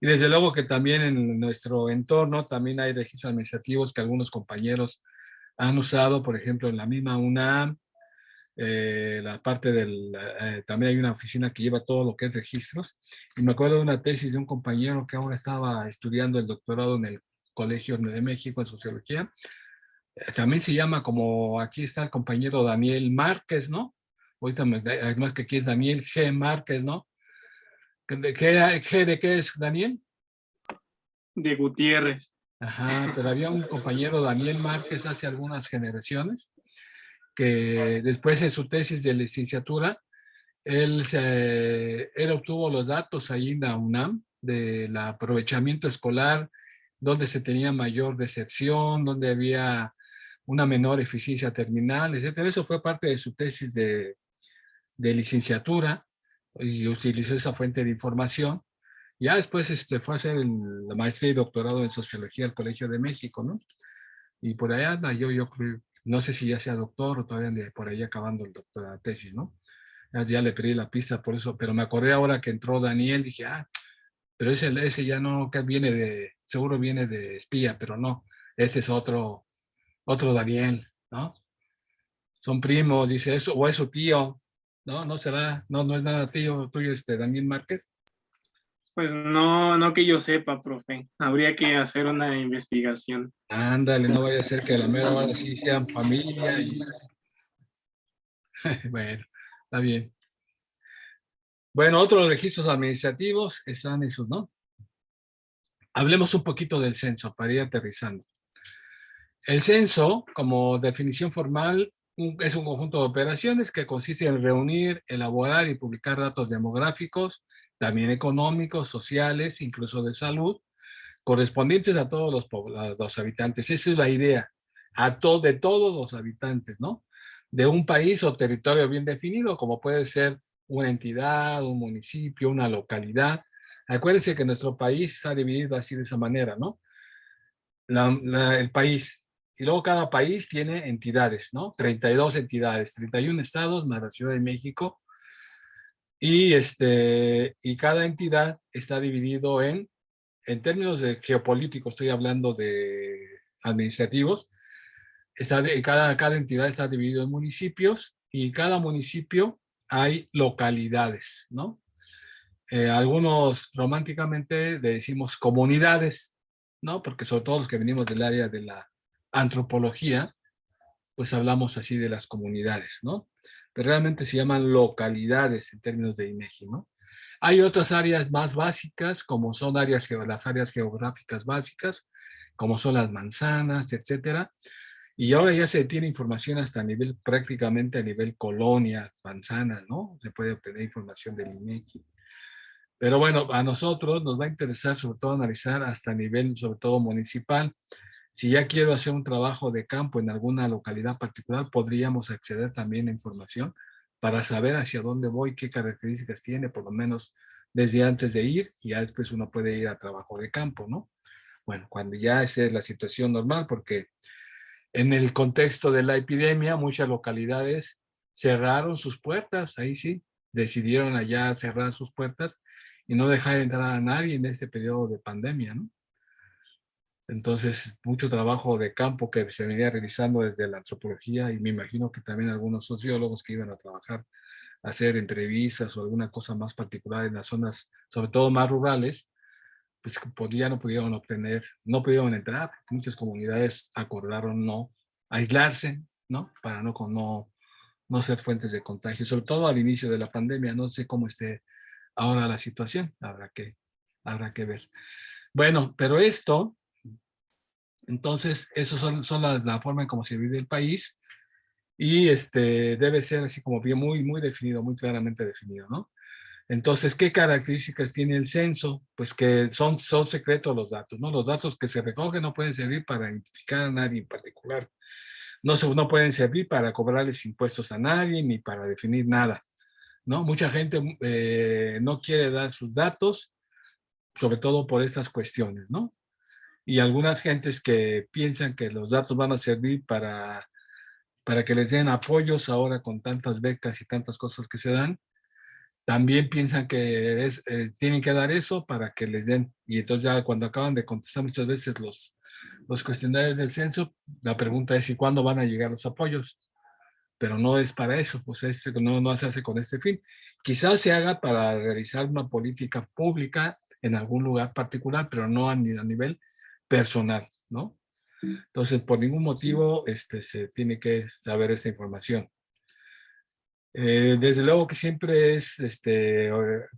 Y desde luego que también en nuestro entorno también hay registros administrativos que algunos compañeros han usado, por ejemplo, en la misma UNAM, la parte también hay una oficina que lleva todo lo que es registros. Y me acuerdo de una tesis de un compañero que ahora estaba estudiando el doctorado en el Colegio de México en Sociología. También se llama, como aquí está el compañero Daniel Márquez, ¿no? Ahorita además que aquí es Daniel G. Márquez, ¿no? ¿De qué es, Daniel? De Gutiérrez. Ajá, pero había un compañero Daniel Márquez hace algunas generaciones que después en su tesis de licenciatura, él obtuvo los datos ahí en la UNAM del aprovechamiento escolar, donde se tenía mayor deserción, donde había una menor eficiencia terminal, etcétera. Eso fue parte de su tesis de licenciatura y utilizó esa fuente de información. Ya después fue a hacer la maestría y doctorado en sociología al Colegio de México, ¿no? Y por allá anda, yo creo, no sé si ya sea doctor o todavía ande por ahí acabando la tesis, ¿no? Ya le pedí la pista por eso, pero me acordé ahora que entró Daniel, dije, pero ese ya no, que seguro viene de espía, pero no, ese es otro Daniel, ¿no? Son primos, dice eso, o es su tío, ¿no? No será, no es nada tío tuyo, Daniel Márquez. Pues no, no que yo sepa, profe. Habría que hacer una investigación. Ándale, no vaya a ser que a la mera hora sí sean familia y bueno, está bien. Bueno, otros registros administrativos están esos, ¿no? Hablemos un poquito del censo para ir aterrizando. El censo, como definición formal, es un conjunto de operaciones que consiste en reunir, elaborar y publicar datos demográficos, también económicos, sociales, incluso de salud, correspondientes a todos los habitantes. Esa es la idea, de todos los habitantes, ¿no? De un país o territorio bien definido, como puede ser una entidad, un municipio, una localidad. Acuérdense que nuestro país está dividido así de esa manera, ¿no? El país. Y luego cada país tiene entidades, ¿no? 32 entidades, 31 estados más la Ciudad de México. Y cada entidad está dividido en términos de geopolíticos, estoy hablando de administrativos, cada entidad está dividido en municipios y cada municipio hay localidades, ¿no? Algunos románticamente le decimos comunidades, ¿no? Porque sobre todo los que venimos del área de la antropología, pues hablamos así de las comunidades, ¿no? Pero realmente se llaman localidades en términos de INEGI, ¿no? Hay otras áreas más básicas, como son las áreas geográficas básicas, como son las manzanas, etcétera. Y ahora ya se tiene información hasta prácticamente a nivel colonia, manzana, ¿no? Se puede obtener información del INEGI. Pero bueno, a nosotros nos va a interesar sobre todo analizar hasta nivel, sobre todo municipal. Si ya quiero hacer un trabajo de campo en alguna localidad particular, podríamos acceder también a información para saber hacia dónde voy, qué características tiene, por lo menos desde antes de ir, y ya después uno puede ir a trabajo de campo, ¿no? Bueno, cuando ya es la situación normal, porque en el contexto de la epidemia, muchas localidades cerraron sus puertas, ahí sí, decidieron allá cerrar sus puertas y no dejar entrar a nadie en este periodo de pandemia, ¿no? Entonces, mucho trabajo de campo que se venía realizando desde la antropología y me imagino que también algunos sociólogos que iban a trabajar, a hacer entrevistas o alguna cosa más particular en las zonas, sobre todo más rurales, pues ya no pudieron entrar, porque muchas comunidades acordaron no aislarse, ¿no? Para no ser fuentes de contagio, sobre todo al inicio de la pandemia. No sé cómo esté ahora la situación, habrá que ver. Bueno, pero esto, entonces, eso son la forma en cómo se vive el país y debe ser así como bien muy definido, muy claramente definido, ¿no? Entonces, ¿qué características tiene el censo? Pues que son secretos los datos, ¿no? Los datos que se recogen no pueden servir para identificar a nadie en particular. No pueden servir para cobrarles impuestos a nadie ni para definir nada, ¿no? Mucha gente no quiere dar sus datos, sobre todo por estas cuestiones, ¿no? Y algunas gentes que piensan que los datos van a servir para que les den apoyos ahora con tantas becas y tantas cosas que se dan, también piensan que tienen que dar eso para que les den. Y entonces ya cuando acaban de contestar muchas veces los cuestionarios del censo, la pregunta es ¿y cuándo van a llegar los apoyos? Pero no es para eso, pues no se hace con este fin. Quizás se haga para realizar una política pública en algún lugar particular, pero no a nivel personal, ¿no? Entonces, por ningún motivo se tiene que saber esta información. Desde luego que siempre es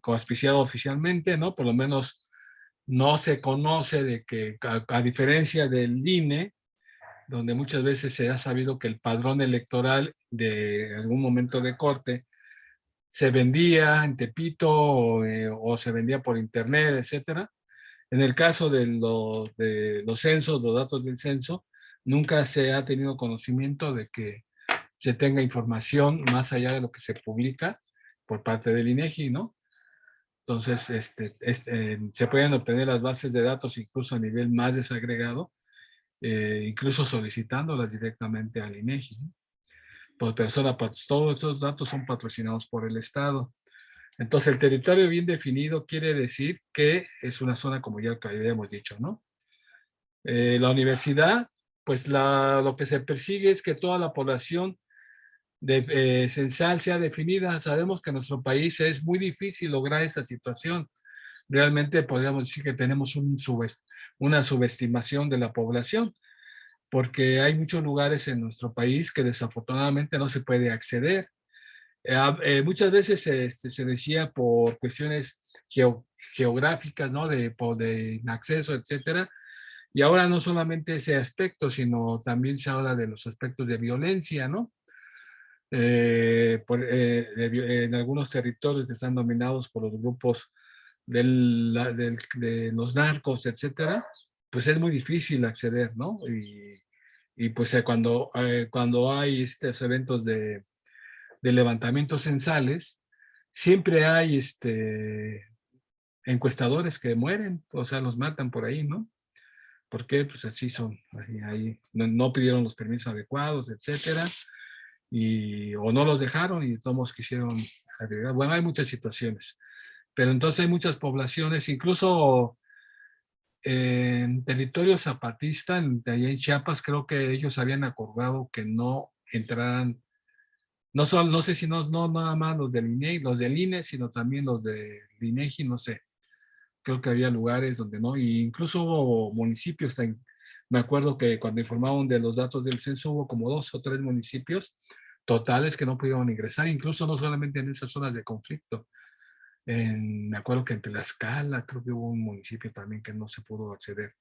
auspiciado oficialmente, ¿no? Por lo menos no se conoce de que, a diferencia del INE, donde muchas veces se ha sabido que el padrón electoral de algún momento de corte se vendía en Tepito o se vendía por internet, etcétera. En el caso de los censos, los datos del censo, nunca se ha tenido conocimiento de que se tenga información más allá de lo que se publica por parte del INEGI, ¿no? Entonces, se pueden obtener las bases de datos incluso a nivel más desagregado, incluso solicitándolas directamente al INEGI, ¿no? Por persona, todos estos datos son patrocinados por el Estado. Entonces, el territorio bien definido quiere decir que es una zona, como ya habíamos dicho, ¿no? La universidad, pues lo que se persigue es que toda la población censal sea definida. Sabemos que en nuestro país es muy difícil lograr esa situación. Realmente podríamos decir que tenemos una subestimación de la población, porque hay muchos lugares en nuestro país que desafortunadamente no se puede acceder. Muchas veces se decía por cuestiones geográficas, ¿no? De acceso, etcétera. Y ahora no solamente ese aspecto, sino también se habla de los aspectos de violencia, ¿no? En algunos territorios que están dominados por los grupos de los narcos, etcétera, pues es muy difícil acceder, ¿no? Y pues cuando hay estos eventos de levantamientos censales, siempre hay encuestadores que mueren, o sea, los matan por ahí, ¿no? ¿Por qué? Pues así son, ahí no pidieron los permisos adecuados, etcétera, o no los dejaron y todos quisieron agregar. Bueno, hay muchas situaciones, pero entonces hay muchas poblaciones, incluso en territorio zapatista, allá en Chiapas, creo que ellos habían acordado que no entraran, no sé si no nada más los del INE, sino también los del INEGI, no sé. Creo que había lugares donde no, y incluso hubo municipios, me acuerdo que cuando informaban de los datos del censo hubo como 2 o 3 municipios totales que no pudieron ingresar, incluso no solamente en esas zonas de conflicto. Me acuerdo que en Tlaxcala creo que hubo un municipio también que no se pudo acceder.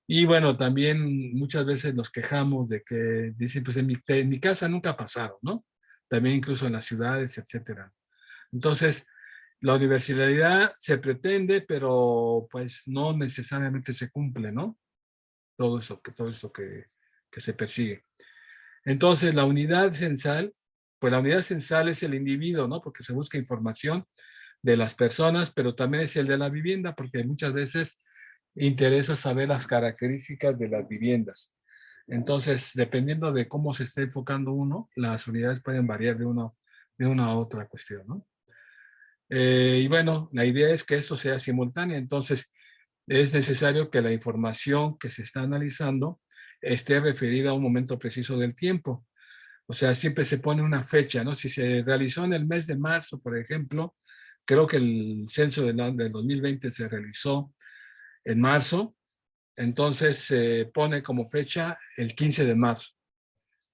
Y bueno, también muchas veces nos quejamos de que dicen, pues en mi casa nunca ha pasado, ¿no? También incluso en las ciudades, etcétera. Entonces, la universalidad se pretende, pero pues no necesariamente se cumple, ¿no? Todo eso que se persigue. Entonces, la unidad censal, pues la unidad censal es el individuo, ¿no? Porque se busca información de las personas, pero también es el de la vivienda, porque muchas veces interesa saber las características de las viviendas. Entonces, dependiendo de cómo se esté enfocando uno, las unidades pueden variar de una a otra cuestión, ¿no? Y bueno, la idea es que esto sea simultáneo, entonces es necesario que la información que se está analizando esté referida a un momento preciso del tiempo. O sea, siempre se pone una fecha, ¿no? Si se realizó en el mes de marzo, por ejemplo, creo que el censo del 2020 se realizó en marzo, entonces se pone como fecha el 15 de marzo,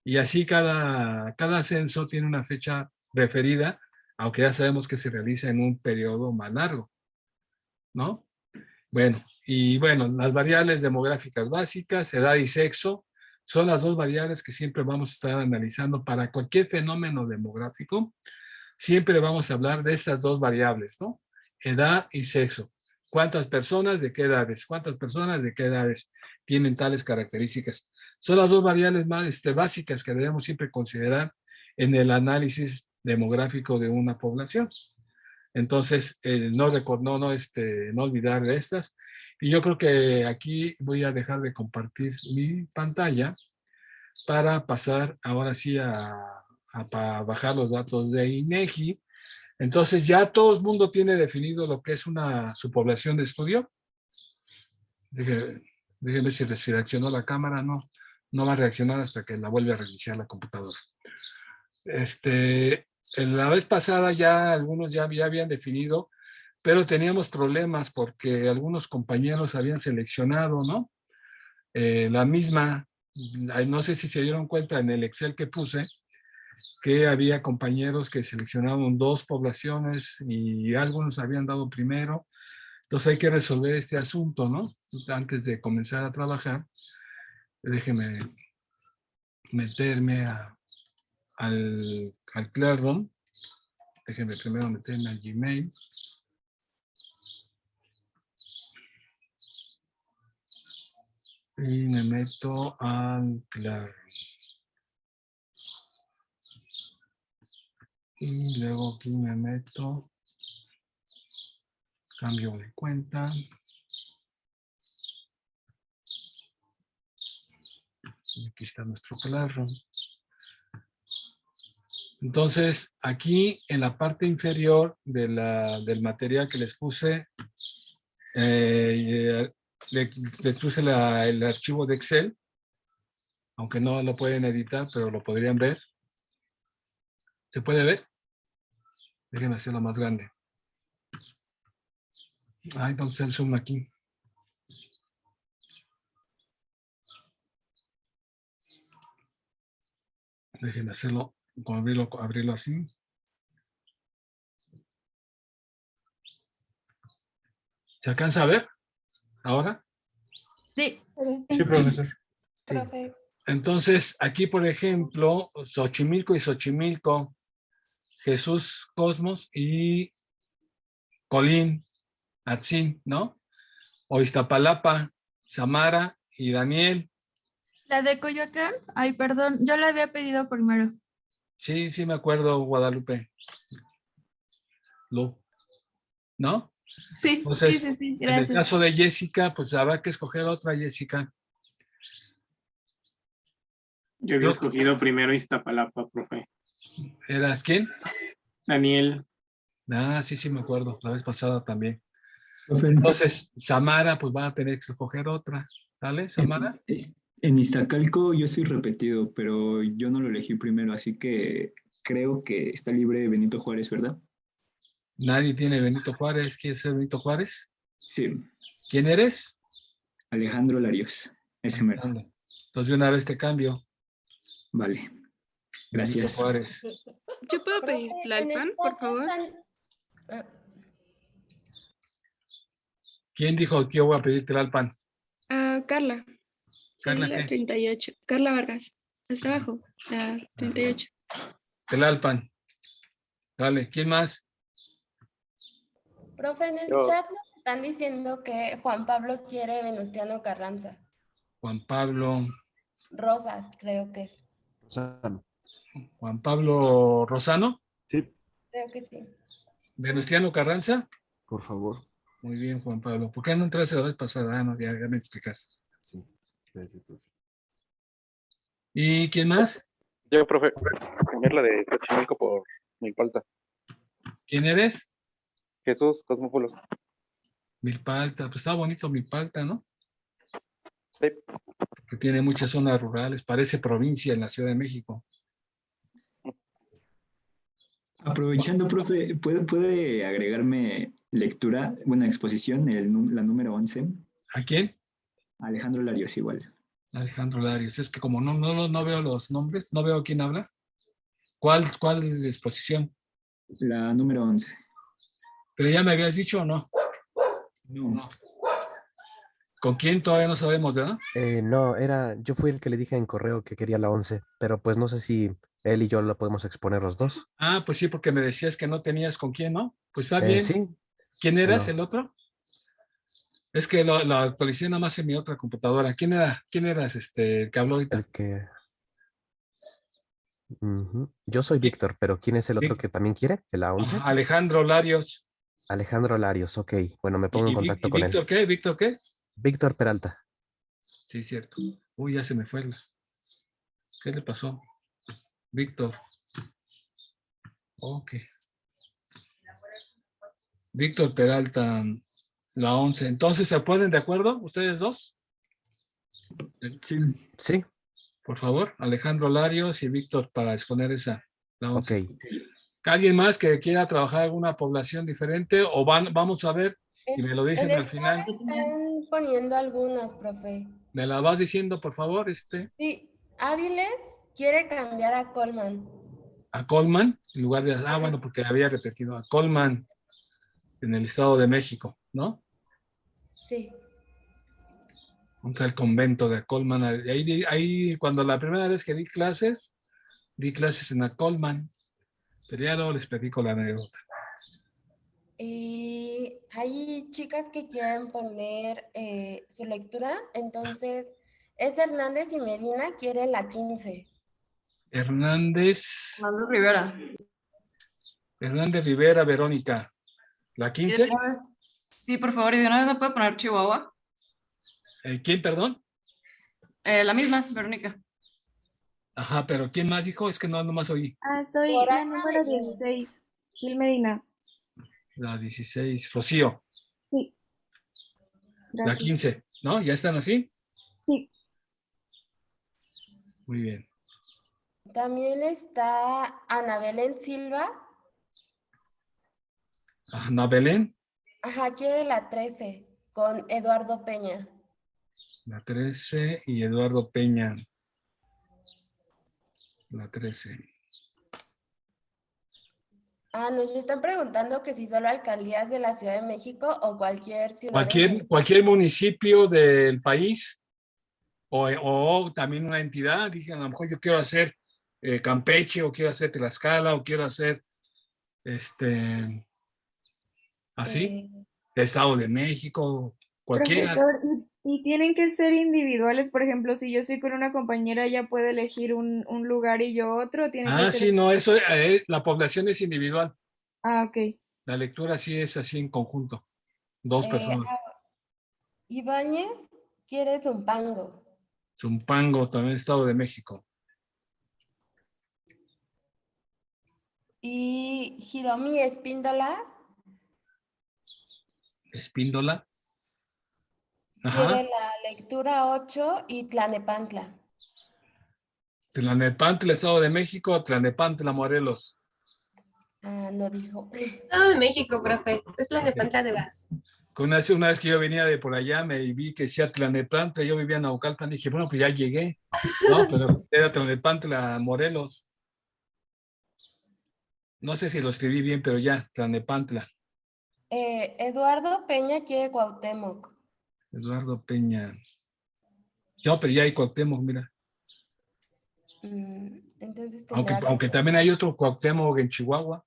Y así cada censo tiene una fecha referida, aunque ya sabemos que se realiza en un periodo más largo, ¿no? Bueno, las variables demográficas básicas, edad y sexo, son las dos variables que siempre vamos a estar analizando para cualquier fenómeno demográfico. Siempre vamos a hablar de estas dos variables, ¿no? Edad y sexo. ¿Cuántas personas de qué edades? ¿Cuántas personas de qué edades tienen tales características? Son las dos variables más básicas que debemos siempre considerar en el análisis demográfico de una población. Entonces, no olvidar de estas. Y yo creo que aquí voy a dejar de compartir mi pantalla para pasar ahora sí a bajar los datos de INEGI. Entonces, ya todo el mundo tiene definido lo que es su población de estudio. Déjenme si reaccionó la cámara. No va a reaccionar hasta que la vuelva a reiniciar la computadora. En la vez pasada ya algunos ya habían definido, pero teníamos problemas porque algunos compañeros habían seleccionado, ¿no? La misma, no sé si se dieron cuenta en el Excel que puse, que había compañeros que seleccionaron 2 poblaciones y algunos habían dado primero. Entonces hay que resolver este asunto, ¿no? Antes de comenzar a trabajar, déjenme meterme al Classroom. Déjenme primero meterme al Gmail. Y me meto al Classroom. Y luego aquí me meto. Cambio de cuenta. Y aquí está nuestro Classroom. Entonces, aquí en la parte inferior del material que les puse, les puse el archivo de Excel, aunque no lo pueden editar, pero lo podrían ver. ¿Se puede ver? Déjenme hacerlo más grande. Entonces el zoom aquí. Déjenme hacerlo, abrirlo así. ¿Se alcanza a ver ahora? Sí. Sí, profesor. Sí. Profe. Entonces, aquí, por ejemplo, Xochimilco y Xochimilco, Jesús Cosmos y Colín, Atzin, ¿no? O Iztapalapa, Samara y Daniel. La de Coyoacán, ay, perdón, yo la había pedido primero. Sí, me acuerdo, Guadalupe. ¿No? Sí, Entonces, sí, en el gracias. caso de Jessica, pues habrá que escoger otra Jessica. Yo había escogido primero Iztapalapa, profe. ¿Eras quién? Daniel. Sí, me acuerdo. La vez pasada también. Profe, Entonces, Samara, pues va a tener que escoger otra. ¿Sale, Samara? en Iztacalco yo soy repetido, pero yo no lo elegí primero, así que creo que está libre Benito Juárez, ¿verdad? Nadie tiene Benito Juárez. ¿Quieres ser Benito Juárez? Sí, ¿Quién eres? Alejandro Larios, ese mero. Entonces, de una vez te cambio. Vale, Benito gracias. Juárez. ¿Yo puedo pedir Profe, en Tlalpan, el por chat favor? ¿Quién dijo que yo voy a pedir Tlalpan? Carla. Sí, ¿Carla la qué? 38. Carla Vargas. Hasta abajo, la 38. Tlalpan. Dale, ¿quién más? Profe, en el chat nos están diciendo que Juan Pablo quiere Venustiano Carranza. Juan Pablo. Rosas, creo que es. Rosano. Juan Pablo Rosano. Sí, Creo que sí. Venustiano Carranza. por favor. Muy bien, Juan Pablo. ¿Por qué no entraste la vez pasada? No, ya me explicaste. Sí, gracias, profe. ¿Y quién más? Yo, profe, cambiar la de Xochimilco por Milpalta. ¿Quién eres? Jesús Cosmópolos. Milpalta. Pues está bonito Milpalta, ¿no? Sí. Porque tiene muchas zonas rurales. Parece provincia en la Ciudad de México. Aprovechando, profe, ¿puede agregarme lectura, exposición, la número 11? ¿A quién? Alejandro Larios igual. Alejandro Larios. Es que como no veo los nombres, no veo quién habla. ¿Cuál exposición? La número 11. Pero ya me habías dicho o no. No. ¿Con quién todavía no sabemos, verdad? No, yo fui el que le dije en correo que quería la 11, pero pues no sé si él y yo lo podemos exponer los dos. Ah, pues sí, porque me decías que no tenías con quién, ¿no? Pues está bien. Sí, ¿Quién eras bueno, el otro? Es que la actualicé nada más en mi otra computadora. ¿Quién eras el que habló ahorita? el que... Ujú. Yo soy Víctor, pero ¿quién es el otro que también quiere? ¿De la 11? Ajá, Alejandro Larios. Alejandro Larios, ok. Bueno, me pongo en contacto ¿Y con él. Víctor qué? ¿Víctor qué? Víctor Peralta. Sí, cierto. Uy, ya se me fue. ¿Qué le pasó? Víctor. Ok. Víctor Peralta, la 11. Entonces, ¿se ponen de acuerdo ustedes dos? Sí. Sí. Por favor, Alejandro Larios y Víctor para exponer la 11. Ok. ¿Alguien más que quiera trabajar alguna población diferente o vamos a ver y me lo dicen En al el final? chat están poniendo algunas, profe. ¿Me la vas diciendo, por favor, Sí, Áviles quiere cambiar a Coleman. a Coleman, en lugar de, bueno, porque había repetido, a Coleman en el Estado de México, ¿no? Sí. Vamos al convento de Coleman. Ahí, cuando la primera vez que di clases en la Coleman, pero ya luego les platico la anécdota. Y hay chicas que quieren poner su lectura, entonces es Hernández y Medina quiere la 15. Hernández Rivera, Verónica. ¿La 15? Sí, por favor, y de una vez me puede poner Chihuahua. ¿Quién, perdón? La misma, Verónica. Ajá, pero ¿quién más dijo? Es que no, nomás oí. Soy la número 16, Gil Medina. La 16, Rocío. Sí. La 15, ¿no? ¿Ya están así? Sí. Muy bien. También está Ana Belén Silva. Ana Belén. Ajá, quiere la 13 con Eduardo Peña. La 13 y Eduardo Peña. La 13. Nos están preguntando que si solo alcaldías de la Ciudad de México o cualquier ciudad. Cualquier municipio del país o también una entidad. Dije, a lo mejor yo quiero hacer Campeche o quiero hacer Tlaxcala o quiero hacer así, Estado de México, cualquiera. Profesor, y tienen que ser individuales, por ejemplo, si yo estoy con una compañera, ella puede elegir un lugar y yo otro. ¿Tiene que ser... Sí, no, eso, la población es individual. Ok. La lectura sí es así en conjunto, 2 personas. Ibáñez quiere Zumpango. Zumpango, también Estado de México. Y Hiromi Espíndola. Espíndola. Ajá. Quiere la lectura 8 y Tlanepantla. Tlanepantla, Estado de México, Tlanepantla, Morelos. No dijo. Estado de México, profe. Es Tlanepantla de Vaz. Una vez que yo venía de por allá, me vi que decía Tlanepantla, yo vivía en Naucalpan, dije, bueno, pues ya llegué. No, pero era Tlanepantla, Morelos. No sé si lo escribí bien, pero ya, Tlanepantla. Eduardo Peña quiere Cuauhtémoc. Eduardo Peña. No, pero ya hay Cuauhtémoc, mira. Entonces aunque también hay otro Cuauhtémoc en Chihuahua.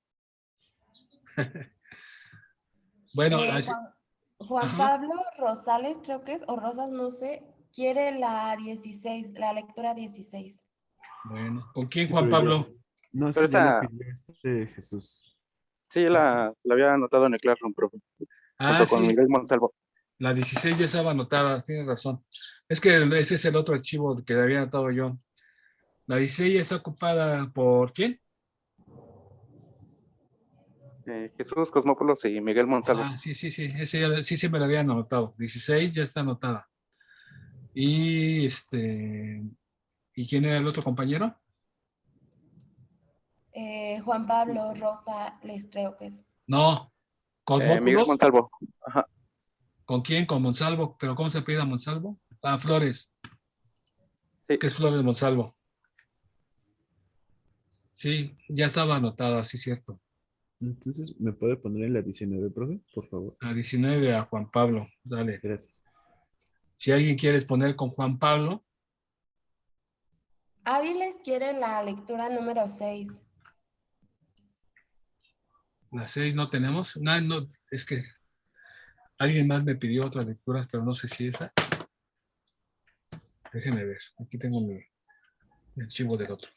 Bueno, Juan Pablo Rosales, creo que es, o Rosas, no sé, quiere la 16, la lectura 16. Bueno, ¿con quién, Juan Pablo? No, es que ya lo pidió Jesús. Sí, la había anotado en el Classroom, profe. Junto con sí. Miguel Montalvo. La 16 ya estaba anotada, tienes razón. Es que ese es el otro archivo que había anotado yo. La 16 ya está ocupada por ¿quién? Jesús Cosmópolos y Miguel Montalvo. Sí. Ese ya, sí me lo habían anotado. 16 ya está anotada. Y ¿y quién era el otro compañero? Juan Pablo Rosales, creo que es. No, Cosmópolos. Miguel Montalvo. Ajá. ¿Con quién? Con Monsalvo. ¿Pero cómo se pide a Monsalvo? Flores. Es que es Flores Monsalvo. Sí, ya estaba anotada, sí, cierto. Entonces, ¿me puede poner en la 19, profe? Por favor. A 19 a Juan Pablo, dale. Gracias. Si alguien quiere exponer con Juan Pablo, Áviles quiere la lectura número 6. la 6 no tenemos. No, no, es que alguien más me pidió otras lecturas, pero no sé si esa. Déjenme ver. Aquí tengo mi archivo del otro.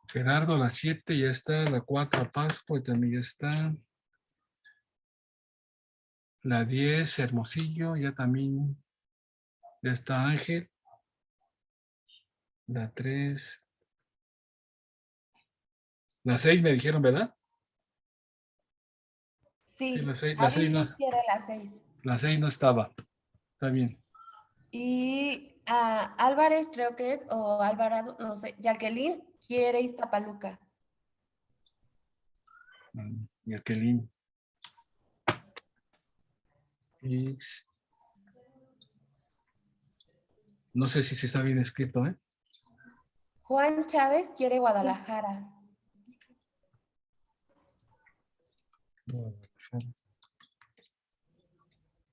Gerardo, la 7 ya está, la 4 Pascua y también ya está. La 10, Hermosillo, ya también. Ya está Ángel. La 3. La 6 me dijeron, ¿verdad? Sí, La 6 Áviles no, quiere la 6. la 6 no estaba. Está bien. Y Álvarez creo que es, o Alvarado, no sé, Jacqueline quiere Iztapaluca. Jacqueline. No sé si se está bien escrito, ¿eh? Juan Chávez quiere Guadalajara.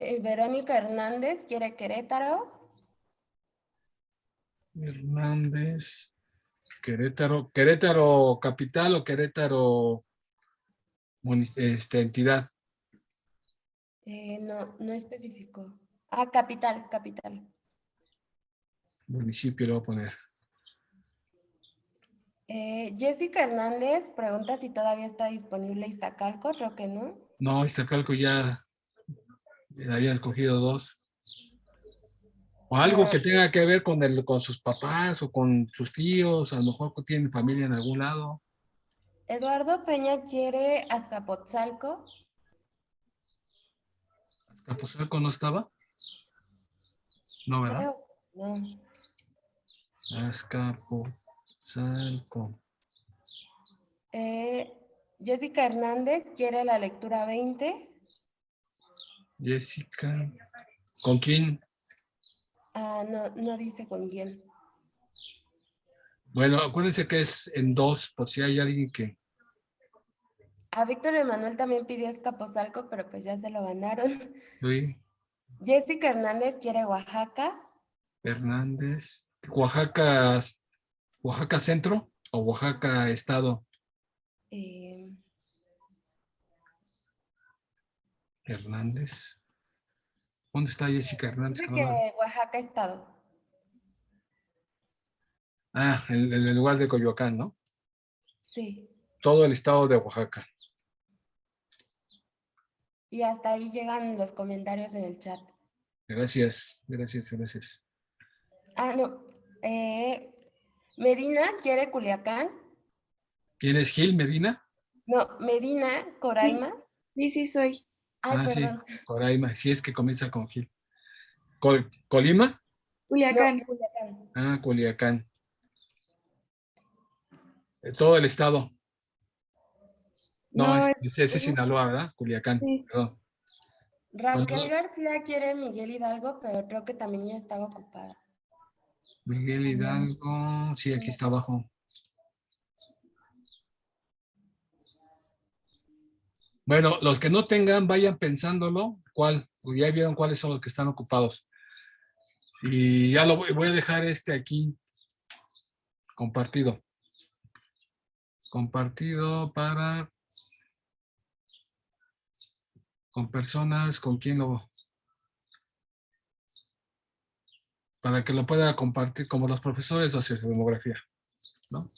Verónica Hernández quiere Querétaro. Hernández. Querétaro. ¿Querétaro capital o Querétaro entidad? No especificó. Capital. Municipio lo voy a poner. Jessica Hernández pregunta si todavía está disponible Iztacalco, creo que no. No, Iztacalco ya había escogido 2. O algo que tenga que ver con sus papás o con sus tíos, a lo mejor tienen familia en algún lado. Eduardo Peña quiere Azcapotzalco. ¿Azcapotzalco no estaba? No, ¿verdad? Creo, no. Azcapotzalco. Jessica Hernández quiere la lectura 20. Jessica. ¿Con quién? No dice con quién. Bueno, acuérdense que es en 2, por si hay alguien que... A Víctor Emanuel también pidió Azcapotzalco, pero pues ya se lo ganaron. Sí. Jessica Hernández quiere Oaxaca. Hernández. ¿Oaxaca Centro o Oaxaca Estado? Hernández. ¿Dónde está Jessica Hernández? Dice que Oaxaca Estado. En el lugar de Coyoacán, ¿no? Sí. Todo el estado de Oaxaca. Y hasta ahí llegan los comentarios en el chat. Gracias. No. Medina quiere Culiacán. ¿Quién es Gil Medina? No, Medina, Coraima. Sí, soy. Perdón. Sí, Coraima, sí es que comienza con Gil. ¿Colima? Culiacán. No, Culiacán. Culiacán. Todo el estado. No, ese es Sinaloa, ¿verdad? Culiacán, sí. Perdón. Raquel García quiere Miguel Hidalgo, pero creo que también ya estaba ocupada. Miguel Hidalgo, sí, aquí está abajo. Bueno, los que no tengan, vayan pensándolo, ya vieron cuáles son los que están ocupados. Y ya lo voy a dejar aquí compartido. Compartido con personas con quien para que lo pueda compartir como los profesores de sociodemografía, ¿no?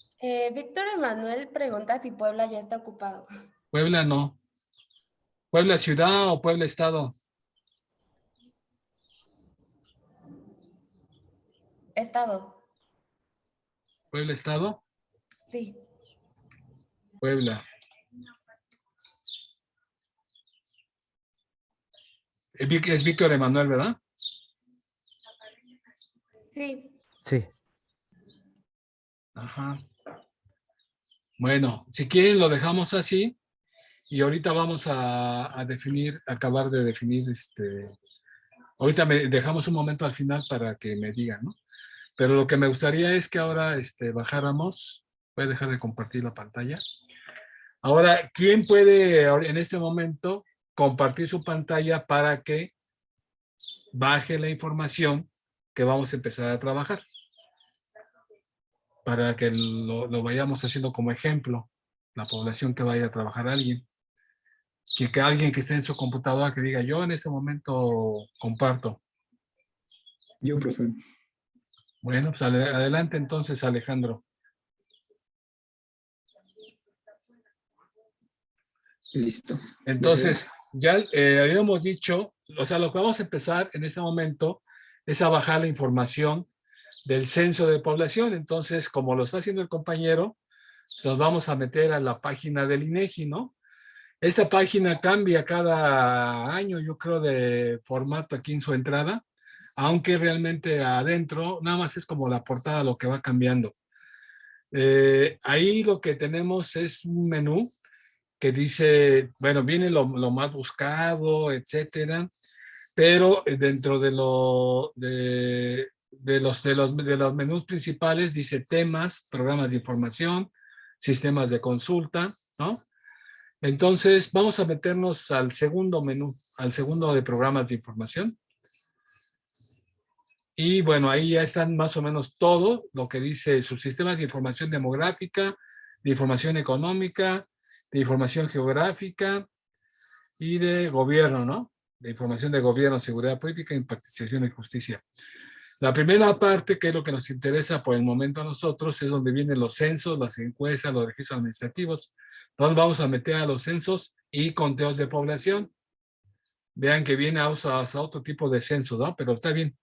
Víctor Emanuel pregunta si Puebla ya está ocupado. Puebla no. ¿Puebla ciudad o Puebla estado? Estado. ¿Puebla estado? Sí. Puebla. Es Víctor Emanuel, ¿verdad? Sí. Sí. Ajá. Bueno, si quieren lo dejamos así y ahorita vamos a definir, acabar de definir ahorita dejamos un momento al final para que me digan, ¿no? Pero lo que me gustaría es que ahora bajáramos, voy a dejar de compartir la pantalla. Ahora, ¿quién puede en este momento compartir su pantalla para que baje la información que vamos a empezar a trabajar? Para que lo vayamos haciendo como ejemplo, la población que vaya a trabajar alguien. Que alguien que esté en su computadora que diga, yo en este momento comparto. Yo, profe. Bueno, pues adelante entonces, Alejandro. Listo. Entonces, ya habíamos dicho, o sea, lo que vamos a empezar en este momento es a bajar la información del censo de población. Entonces, como lo está haciendo el compañero, nos vamos a meter a la página del INEGI, ¿no? Esta página cambia cada año, yo creo, de formato aquí en su entrada, aunque realmente adentro nada más es como la portada lo que va cambiando. Ahí lo que tenemos es un menú que dice, bueno, viene lo más buscado, etcétera, pero dentro de los menús principales dice temas, programas de información, sistemas de consulta, ¿no? Entonces, vamos a meternos al segundo menú, al segundo de programas de información. Y bueno, ahí ya están más o menos todo lo que dice subsistemas de información demográfica, de información económica, de información geográfica y de gobierno, ¿no? De información de gobierno, seguridad política, participación y justicia. La primera parte, que es lo que nos interesa por el momento a nosotros, es donde vienen los censos, las encuestas, los registros administrativos. Entonces vamos a meter a los censos y conteos de población. Vean que viene hasta otro tipo de censo, ¿no? Pero está bien.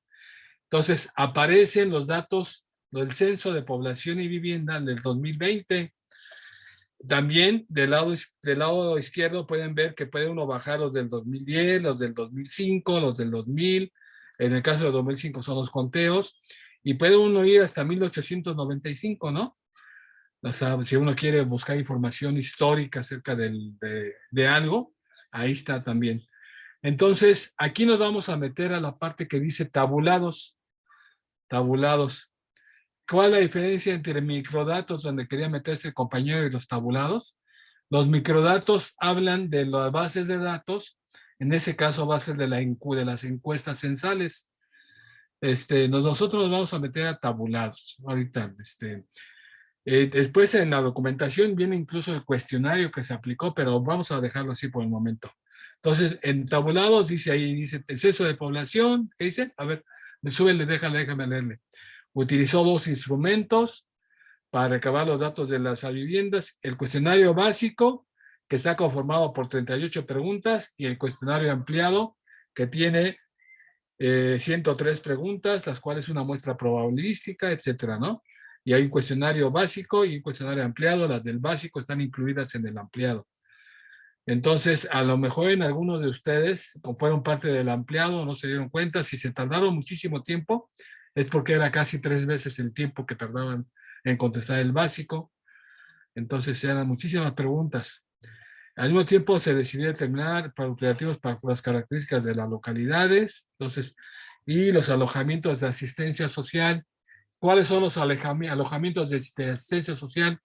Entonces aparecen los datos del censo de población y vivienda del 2020. También del lado izquierdo pueden ver que puede uno bajar los del 2010, los del 2005, los del 2000. En el caso del 2005 son los conteos. Y puede uno ir hasta 1895, ¿no? O sea, si uno quiere buscar información histórica acerca de algo, ahí está también. Entonces, aquí nos vamos a meter a la parte que dice tabulados. Tabulados. ¿Cuál es la diferencia entre microdatos, donde quería meterse el compañero, y los tabulados? Los microdatos hablan de las bases de datos, en ese caso bases de las encuestas censales. Nosotros nos vamos a meter a tabulados. Ahorita, después en la documentación viene incluso el cuestionario que se aplicó, pero vamos a dejarlo así por el momento. Entonces, en tabulados dice el censo de población, ¿qué dice? A ver, súbele, déjame leerle. Utilizó 2 instrumentos para recabar los datos de las viviendas, el cuestionario básico, que está conformado por 38 preguntas, y el cuestionario ampliado, que tiene 103 preguntas, las cuales una muestra probabilística, etcétera, ¿no? Y hay un cuestionario básico y un cuestionario ampliado. Las del básico están incluidas en el ampliado. Entonces, a lo mejor en algunos de ustedes, como fueron parte del ampliado, no se dieron cuenta. Si se tardaron muchísimo tiempo, es porque era casi 3 veces el tiempo que tardaban en contestar el básico. Entonces, eran muchísimas preguntas. Al mismo tiempo, se decidió determinar para operativos para las características de las localidades. Entonces, y los alojamientos de asistencia social. ¿Cuáles son los alojamientos de asistencia social?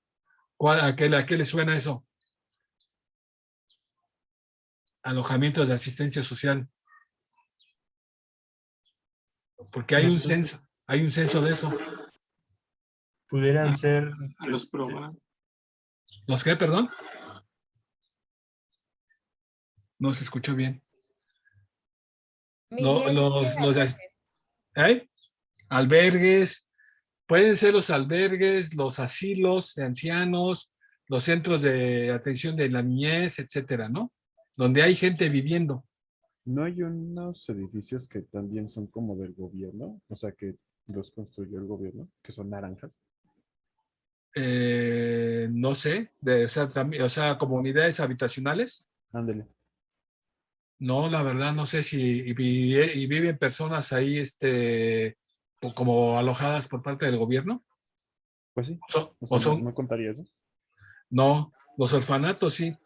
¿A qué le suena eso? Alojamientos de asistencia social. Porque hay un censo de eso. Pudieran ser A los programas. ¿Los qué, perdón? No se escuchó bien. Albergues. Pueden ser los albergues, los asilos de ancianos, los centros de atención de la niñez, etcétera, ¿no? Donde hay gente viviendo. ¿No hay unos edificios que también son como del gobierno? O sea, que los construyó el gobierno, que son naranjas. No sé, o sea, comunidades habitacionales. Ándele. No, la verdad, no sé si viven personas ahí, como alojadas por parte del gobierno. Pues sí. ¿O son? ¿No contaría eso? No, los orfanatos sí.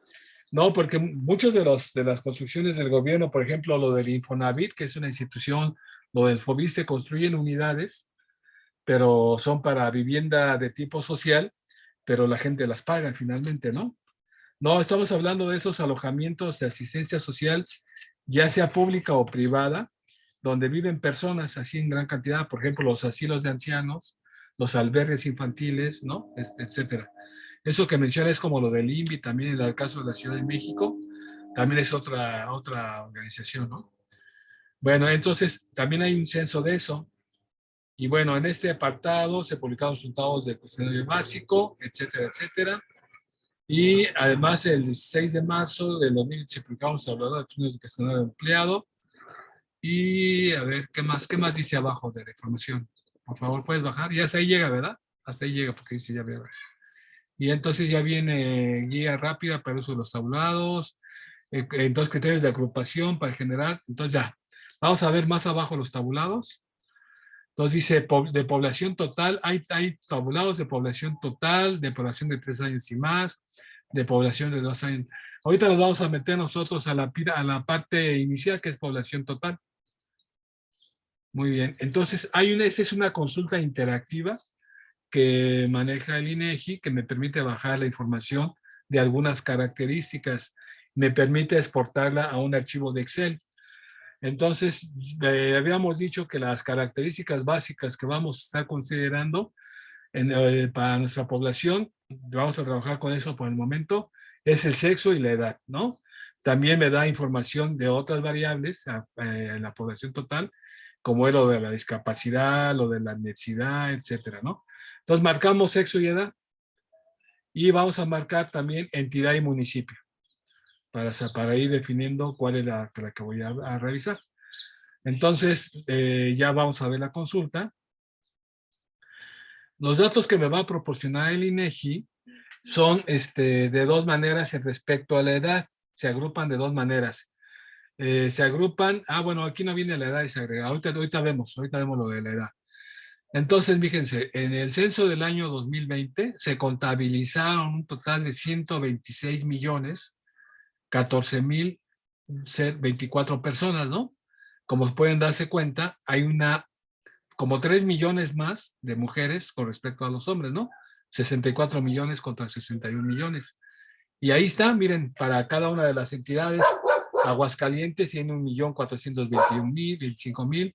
No, porque muchas de las construcciones del gobierno, por ejemplo, lo del Infonavit, que es una institución, lo del Fobiste, construyen unidades, pero son para vivienda de tipo social, pero la gente las paga finalmente, ¿no? No, estamos hablando de esos alojamientos de asistencia social, ya sea pública o privada, donde viven personas así en gran cantidad, por ejemplo, los asilos de ancianos, los albergues infantiles, ¿no? Etcétera. Eso que menciona es como lo del INVI, también en el caso de la Ciudad de México, también es otra organización, ¿no? Bueno, entonces también hay un censo de eso. Y bueno, en este apartado se publicaron los resultados del cuestionario básico, etcétera, etcétera. Y además el 6 de marzo de 2000 se publicaron los tabuladores de funciones de cuestionario de empleado. Y a ver, ¿qué más dice abajo de la información? Por favor, puedes bajar. Y hasta ahí llega, ¿verdad? Hasta ahí llega porque dice ya veo. Y entonces ya viene guía rápida para el uso de los tabulados. Entonces criterios de agrupación para generar. Entonces ya, vamos a ver más abajo los tabulados. Entonces dice, de población total, hay tabulados de población total, de población de 3 años y más, de población de 2 años. Ahorita nos vamos a meter nosotros a la parte inicial, que es población total. Muy bien, entonces esta es una consulta interactiva que maneja el INEGI, que me permite bajar la información de algunas características, me permite exportarla a un archivo de Excel. Entonces, habíamos dicho que las características básicas que vamos a estar considerando para nuestra población, vamos a trabajar con eso por el momento, es el sexo y la edad, ¿no? También me da información de otras variables en la población total, como es lo de la discapacidad, lo de la etnicidad, etcétera, ¿no? Entonces, marcamos sexo y edad. Y vamos a marcar también entidad y municipio, para ir definiendo cuál es la que voy a revisar. Entonces, ya vamos a ver la consulta. Los datos que me va a proporcionar el INEGI son de dos maneras respecto a la edad. Se agrupan de dos maneras. Se agrupan, bueno, aquí no viene la edad y se agrega. Ahorita vemos lo de la edad. Entonces, fíjense, en el censo del año 2020 se contabilizaron un total de 126,014,024 personas, ¿no? Como pueden darse cuenta, hay como 3 millones más de mujeres con respecto a los hombres, ¿no? 64 millones contra 61 millones. Y ahí está, miren, para cada una de las entidades, Aguascalientes tiene 1,421,025,000,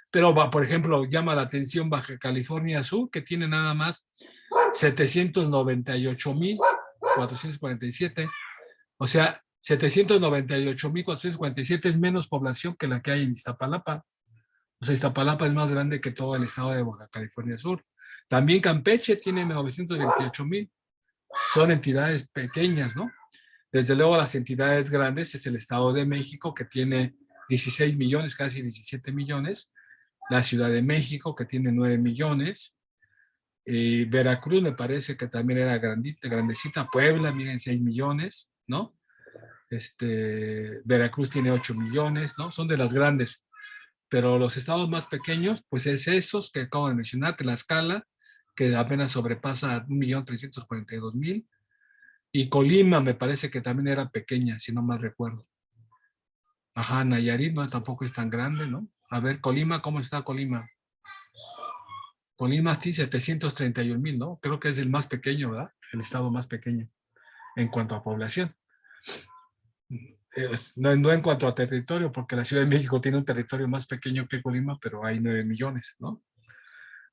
pero por ejemplo, llama la atención Baja California Sur, que tiene nada más 798,447. O sea, 798,447 es menos población que la que hay en Iztapalapa. O sea, Iztapalapa es más grande que todo el estado de Baja California Sur. También Campeche tiene 928,000. Son entidades pequeñas, ¿no? Desde luego las entidades grandes es el Estado de México, que tiene 16 millones, casi 17 millones. La Ciudad de México, que tiene 9 millones. Veracruz me parece que también era grandecita. Puebla, miren, 6 millones, ¿no? Veracruz tiene 8 millones, ¿no? Son de las grandes. Pero los estados más pequeños, pues es esos que acabo de mencionar, Tlaxcala, que apenas sobrepasa 1,342,000. Y Colima me parece que también era pequeña, si no mal recuerdo. Ajá, Nayarit no, tampoco es tan grande, ¿no? A ver, Colima, ¿cómo está Colima? Colima sí, 731,000, ¿no? Creo que es el más pequeño, ¿verdad? El estado más pequeño en cuanto a población. No en cuanto a territorio, porque la Ciudad de México tiene un territorio más pequeño que Colima, pero hay 9 millones, ¿no?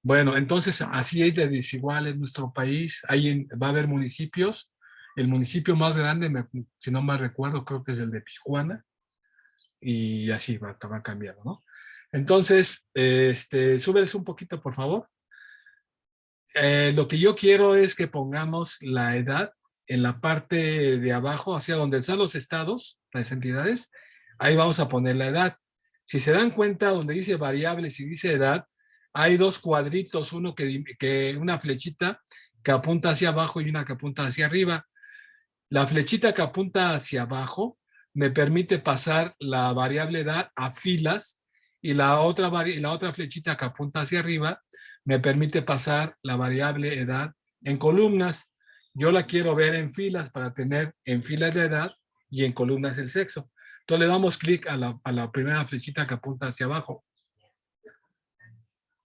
Bueno, entonces así es de desigual en nuestro país. Va a haber municipios. El municipio más grande, si no mal recuerdo, creo que es el de Tijuana. Y así va cambiando, ¿no? Entonces, súbeles un poquito, por favor. Lo que yo quiero es que pongamos la edad en la parte de abajo, hacia donde están los estados, las entidades. Ahí vamos a poner la edad. Si se dan cuenta, donde dice variables y dice edad, hay dos cuadritos, una flechita que apunta hacia abajo y una que apunta hacia arriba. La flechita que apunta hacia abajo me permite pasar la variable edad a filas y la otra flechita que apunta hacia arriba me permite pasar la variable edad en columnas. yo la quiero ver en filas para tener en filas la edad y en columnas el sexo. Entonces le damos clic a la primera flechita que apunta hacia abajo.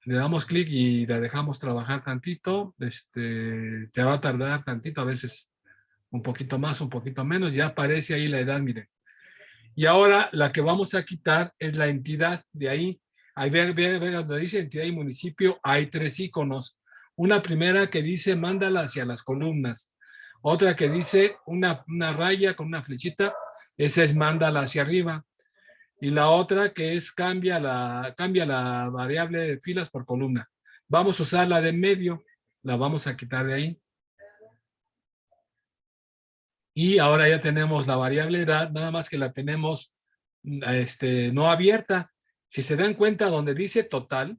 Le damos clic y la dejamos trabajar tantito. Se va a tardar tantito, a veces un poquito más, un poquito menos. Ya aparece ahí la edad, miren. Y ahora la que vamos a quitar es la entidad de ahí. Ahí ve donde dice entidad y municipio, hay 3 iconos. Una primera que dice mándala hacia las columnas. Otra que dice una raya con una flechita, esa es mándala hacia arriba. Y la otra que es cambia la variable de filas por columna. Vamos a usar la de en medio, la vamos a quitar de ahí. Y ahora ya tenemos la variable edad, nada más que la tenemos no abierta. Si se dan cuenta, donde dice total,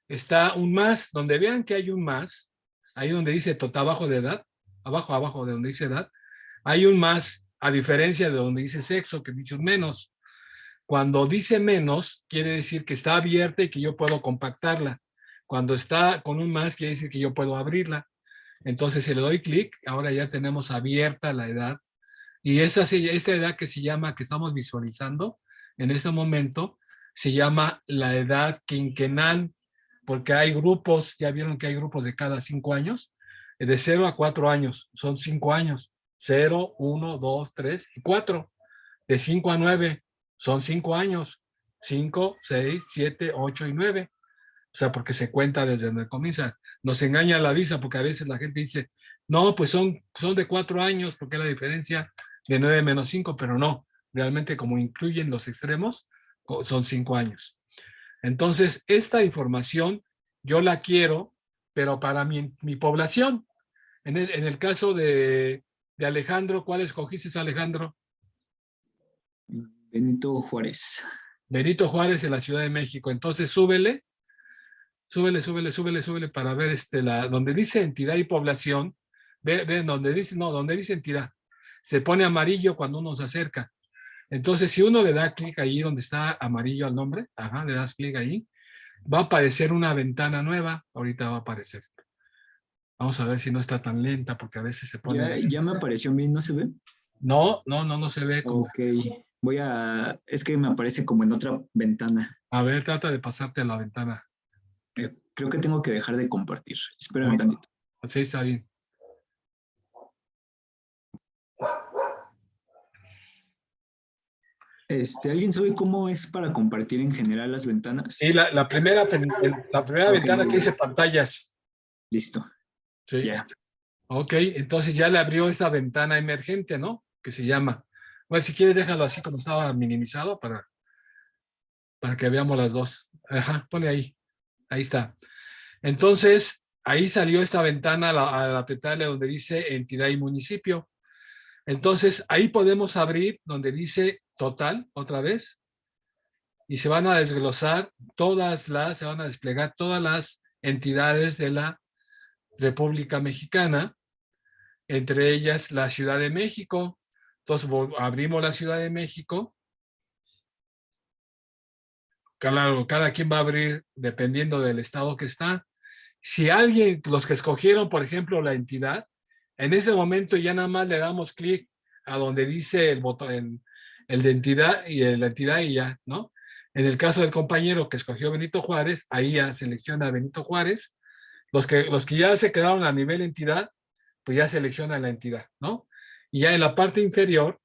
está un más. Donde vean que hay un más, ahí donde dice total, abajo de edad, abajo de donde dice edad, hay un más, a diferencia de donde dice sexo, que dice un menos. Cuando dice menos, quiere decir que está abierta y que yo puedo compactarla. Cuando está con un más, quiere decir que yo puedo abrirla. Entonces, si le doy clic, ahora ya tenemos abierta la edad. Y esa edad que se llama, que estamos visualizando en este momento, se llama la edad quinquenal, porque hay grupos, ya vieron que hay grupos de cada 5 años, de 0 a 4 años, son 5 años, 0, 1, 2, 3 y 4. De 5 a 9 son 5 años, 5, 6, 7, 8 y 9. O sea, porque se cuenta desde donde comienza. Nos engaña la visa porque a veces la gente dice, no, pues son de 4 años porque es la diferencia de 9 menos 5, pero no. Realmente como incluyen los extremos, son 5 años. Entonces, esta información yo la quiero, pero para mi población. En el caso de Alejandro, ¿cuál escogiste, Alejandro? Benito Juárez. Benito Juárez en la Ciudad de México. Entonces, súbele para ver donde dice entidad y población. Ve donde dice entidad. Se pone amarillo cuando uno se acerca. Entonces, si uno le da clic ahí donde está amarillo al nombre, le das clic ahí, va a aparecer una ventana nueva. Ahorita va a aparecer. Vamos a ver si no está tan lenta, porque a veces se pone... Ya me apareció a mí, ¿no se ve? No se ve. Ok, es que me aparece como en otra ventana. A ver, trata de pasarte a la ventana. Creo que tengo que dejar de compartir. Espérame tantito. Sí, está bien. ¿Alguien sabe cómo es para compartir en general las ventanas? Sí, la primera Okay. ventana que dice pantallas. Listo. Sí. Ya. Ok, entonces ya le abrió esa ventana emergente, ¿no? Que se llama. Bueno, si quieres déjalo así como estaba minimizado para que veamos las dos. Ajá, pone ahí. Ahí está. Entonces, ahí salió esta ventana al apretarle donde dice entidad y municipio. Entonces, ahí podemos abrir donde dice total, otra vez, y se van a desglosar se van a desplegar todas las entidades de la República Mexicana, entre ellas la Ciudad de México. Entonces, abrimos la Ciudad de México. Claro, cada quien va a abrir dependiendo del estado que está. Si los que escogieron, por ejemplo, la entidad, en ese momento ya nada más le damos clic a donde dice el botón, el de entidad la entidad y ya, ¿no? En el caso del compañero que escogió Benito Juárez, ahí ya selecciona Benito Juárez. Los que ya se quedaron a nivel entidad, pues ya selecciona la entidad, ¿no? Y ya en la parte inferior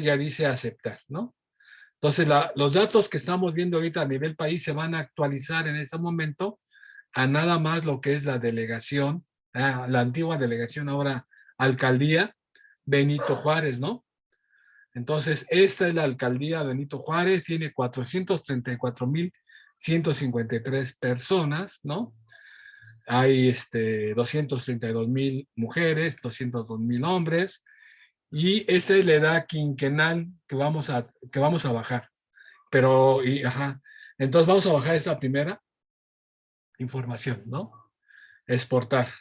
ya dice aceptar, ¿no? Entonces, los datos que estamos viendo ahorita a nivel país se van a actualizar en ese momento a nada más lo que es la delegación, la antigua delegación, ahora alcaldía Benito Juárez, ¿no? Entonces, esta es la alcaldía Benito Juárez, tiene 434,153 personas, ¿no? Hay 232,000 mujeres, 202,000 hombres, y esa es la edad quinquenal que vamos a bajar. Entonces vamos a bajar esta primera información, ¿no? Exportar.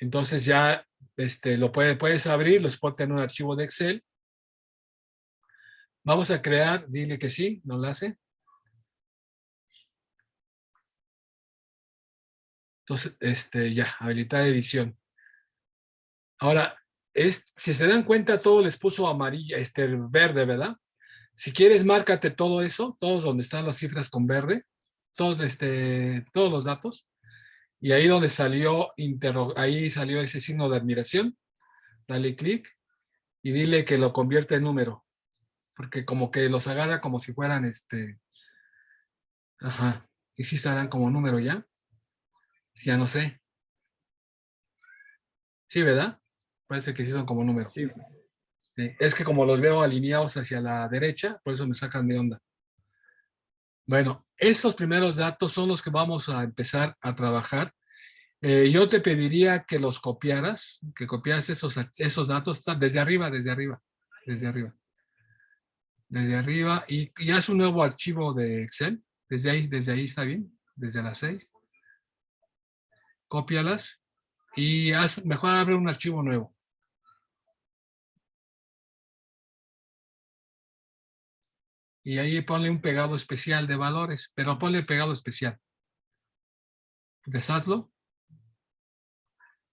Entonces ya lo puedes abrir, lo exporta en un archivo de Excel. Vamos a crear, dile que sí, no lo hace. Entonces, ya, habilitar edición. Ahora, si se dan cuenta, todo les puso amarilla, verde, ¿verdad? Si quieres, márcate todo eso, todos donde están las cifras con verde, todos los datos, y ahí donde salió, ahí salió ese signo de admiración, dale clic y dile que lo convierte en número, porque como que los agarra como si fueran, ajá, y si estarán como número ya, ya no sé. Sí, ¿verdad? Parece que sí son como número. Sí. Sí, es que como los veo alineados hacia la derecha, por eso me sacan de onda. Bueno, estos primeros datos son los que vamos a empezar a trabajar. Yo te pediría que los copiaras, que copiaras esos datos desde arriba, y haz un nuevo archivo de Excel. Desde ahí está bien, desde las 6. Cópialas y mejor abre un archivo nuevo. Y ahí ponle un pegado especial de valores, pero ponle pegado especial. Deshazlo.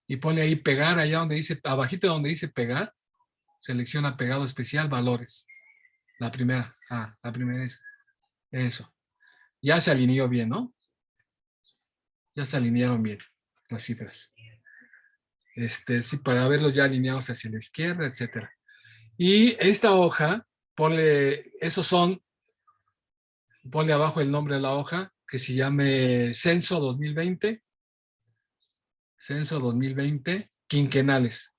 Y ponle ahí pegar, allá donde dice, abajito donde dice pegar, selecciona pegado especial, valores. La primera, la primera es eso. Ya se alineó bien, ¿no? Ya se alinearon bien las cifras. Sí, para verlos ya alineados hacia la izquierda, etcétera. Y esta hoja, ponle abajo el nombre de la hoja, que se llame Censo 2020. Censo 2020, quinquenales.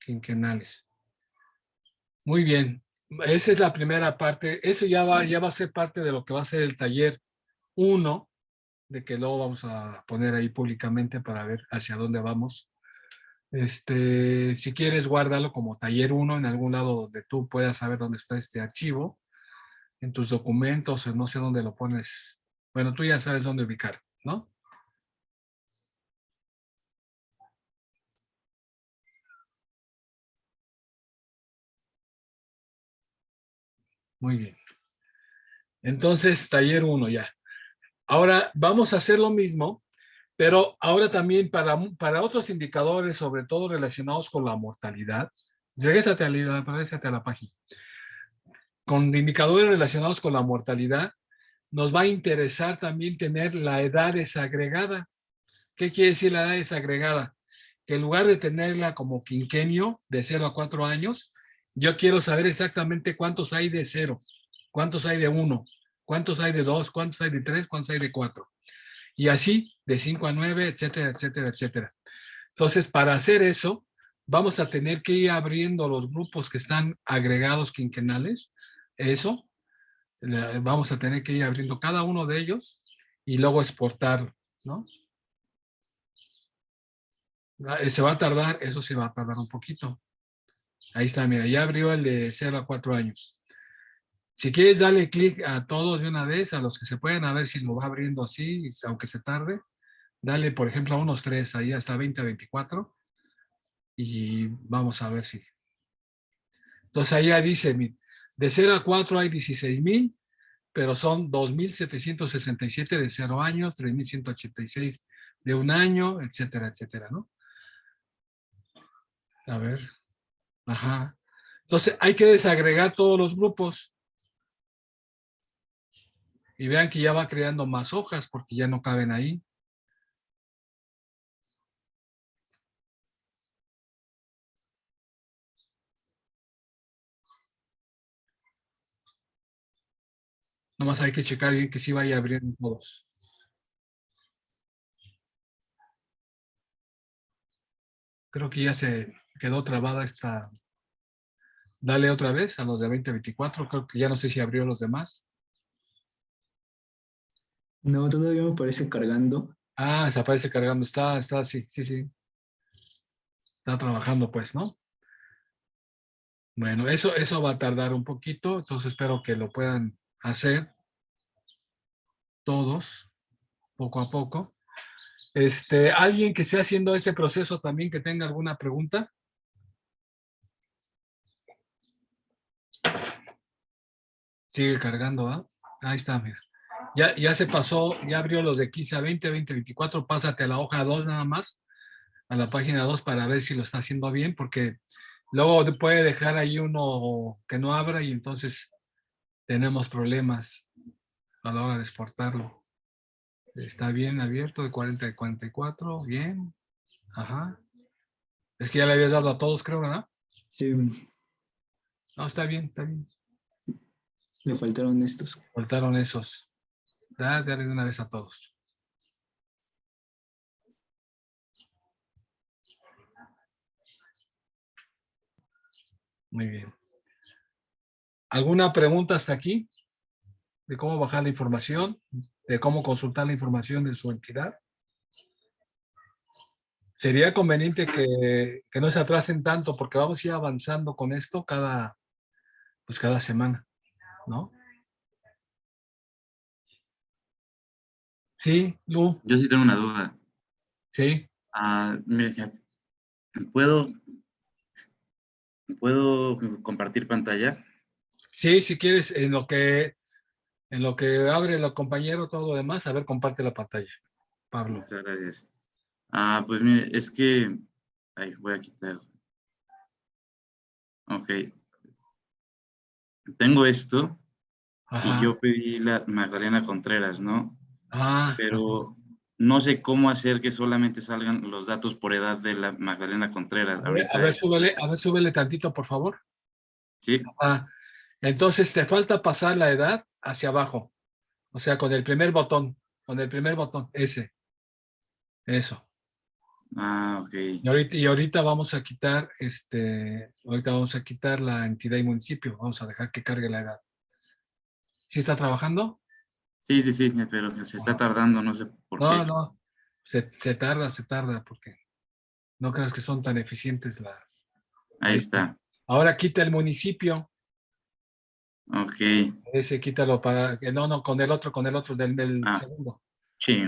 Quinquenales. Muy bien. Esa es la primera parte. Eso ya va a ser parte de lo que va a ser el taller 1, de que luego vamos a poner ahí públicamente para ver hacia dónde vamos. Si quieres, guárdalo como taller 1 en algún lado donde tú puedas saber dónde está este archivo, en tus documentos, o no sé dónde lo pones. Bueno, tú ya sabes dónde ubicar, ¿no? Muy bien. Entonces, taller 1 ya. Ahora vamos a hacer lo mismo, pero ahora también para otros indicadores, sobre todo relacionados con la mortalidad. Regrésate a la página. Con indicadores relacionados con la mortalidad, nos va a interesar también tener la edad desagregada. ¿Qué quiere decir la edad desagregada? Que en lugar de tenerla como quinquenio de 0 a 4 años, yo quiero saber exactamente cuántos hay de 0, cuántos hay de 1, cuántos hay de 2, cuántos hay de 3, cuántos hay de 4. Y así, de 5 a 9, etcétera, etcétera, etcétera. Entonces, para hacer eso, vamos a tener que ir abriendo los grupos que están agregados quinquenales. Eso, vamos a tener que ir abriendo cada uno de ellos y luego exportarlo, ¿no? Se va a tardar, eso se va a tardar un poquito. Ahí está, mira, ya abrió el de 0 a 4 años. Si quieres, dale clic a todos de una vez, a los que se pueden, a ver si lo va abriendo así, aunque se tarde. Dale, por ejemplo, a unos 3, ahí hasta 20 a 24. Y vamos a ver si. Entonces, ahí ya dice, de 0 a 4 hay 16,000, pero son 2,767 de 0 años, 3,186 de 1 año, etcétera, etcétera, ¿no? A ver. Ajá. Entonces, hay que desagregar todos los grupos. Y vean que ya va creando más hojas porque ya no caben ahí. Nomás hay que checar bien que sí vaya abriendo todos. Creo que ya se quedó trabada esta. Dale otra vez a los de 2024. Creo que ya no sé si abrió los demás. No, todavía me parece cargando. Se aparece cargando. Está, sí. Está trabajando, pues, ¿no? Bueno, eso va a tardar un poquito. Entonces espero que lo puedan hacer todos, poco a poco. ¿Alguien que esté haciendo este proceso también que tenga alguna pregunta? Sigue cargando, ¿ah? Ahí está, mira. Ya se pasó, ya abrió los de 15 a 20, 20 a 24. Pásate a la hoja 2 nada más, a la página 2 para ver si lo está haciendo bien, porque luego puede dejar ahí uno que no abra y entonces tenemos problemas a la hora de exportarlo. Está bien abierto, de 40 a 44, bien. Ajá. Es que ya le habías dado a todos, creo, ¿verdad? Sí, No, está bien, está bien. le faltaron estos. Faltaron esos. Dale de una vez a todos. Muy bien. ¿Alguna pregunta hasta aquí? ¿De cómo bajar la información? ¿De cómo consultar la información de su entidad? Sería conveniente que no se atrasen tanto porque vamos a ir avanzando con esto cada semana, ¿no? Sí, Lu. Yo sí tengo una duda. Sí. Mira, ¿puedo compartir pantalla? Sí, si quieres, en lo que abre el compañero, todo lo demás, a ver, comparte la pantalla, Pablo. Muchas gracias. Pues mire, es que... Ahí, voy a quitar. Ok. Tengo esto. Ajá. Y yo pedí la Magdalena Contreras, ¿no? Pero Ajá. no sé cómo hacer que solamente salgan los datos por edad de la Magdalena Contreras. A ver, súbele tantito, por favor. Sí. Entonces te falta pasar la edad hacia abajo. O sea, con el primer botón, ese. Eso. Ok. Y ahorita vamos a quitar, la entidad y municipio. Vamos a dejar que cargue la edad. ¿Sí está trabajando? Sí, pero se está tardando, no sé por qué. No. Se tarda, porque no creas que son tan eficientes las. Ahí está. Ahora quita el municipio. Ok. Ese quítalo para. No, con el otro del segundo. Sí.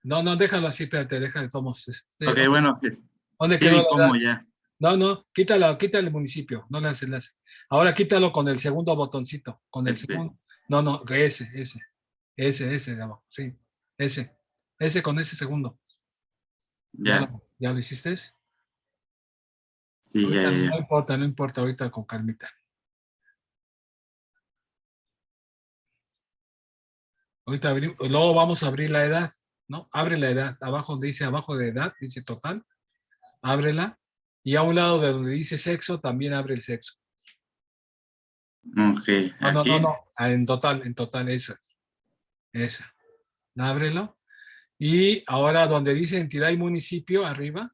No, déjalo así, espérate, déjalo, somos. Ok, bueno. ¿Dónde Sí, quedó la ¿cómo edad? ya? No, quita el municipio, no le hace. Ahora quítalo con el segundo botoncito, con el segundo. No, ese de abajo, sí, ese con ese segundo. Ya. ¿Ya lo hiciste? Sí, Ahorita ya. No importa, ahorita con calmita. Ahorita luego vamos a abrir la edad, ¿no? Abre la edad, abajo de edad, dice total, ábrela, y a un lado de donde dice sexo, también abre el sexo. Ok, ¿aquí? No, en total, esa. Ábrelo. Y ahora donde dice entidad y municipio, arriba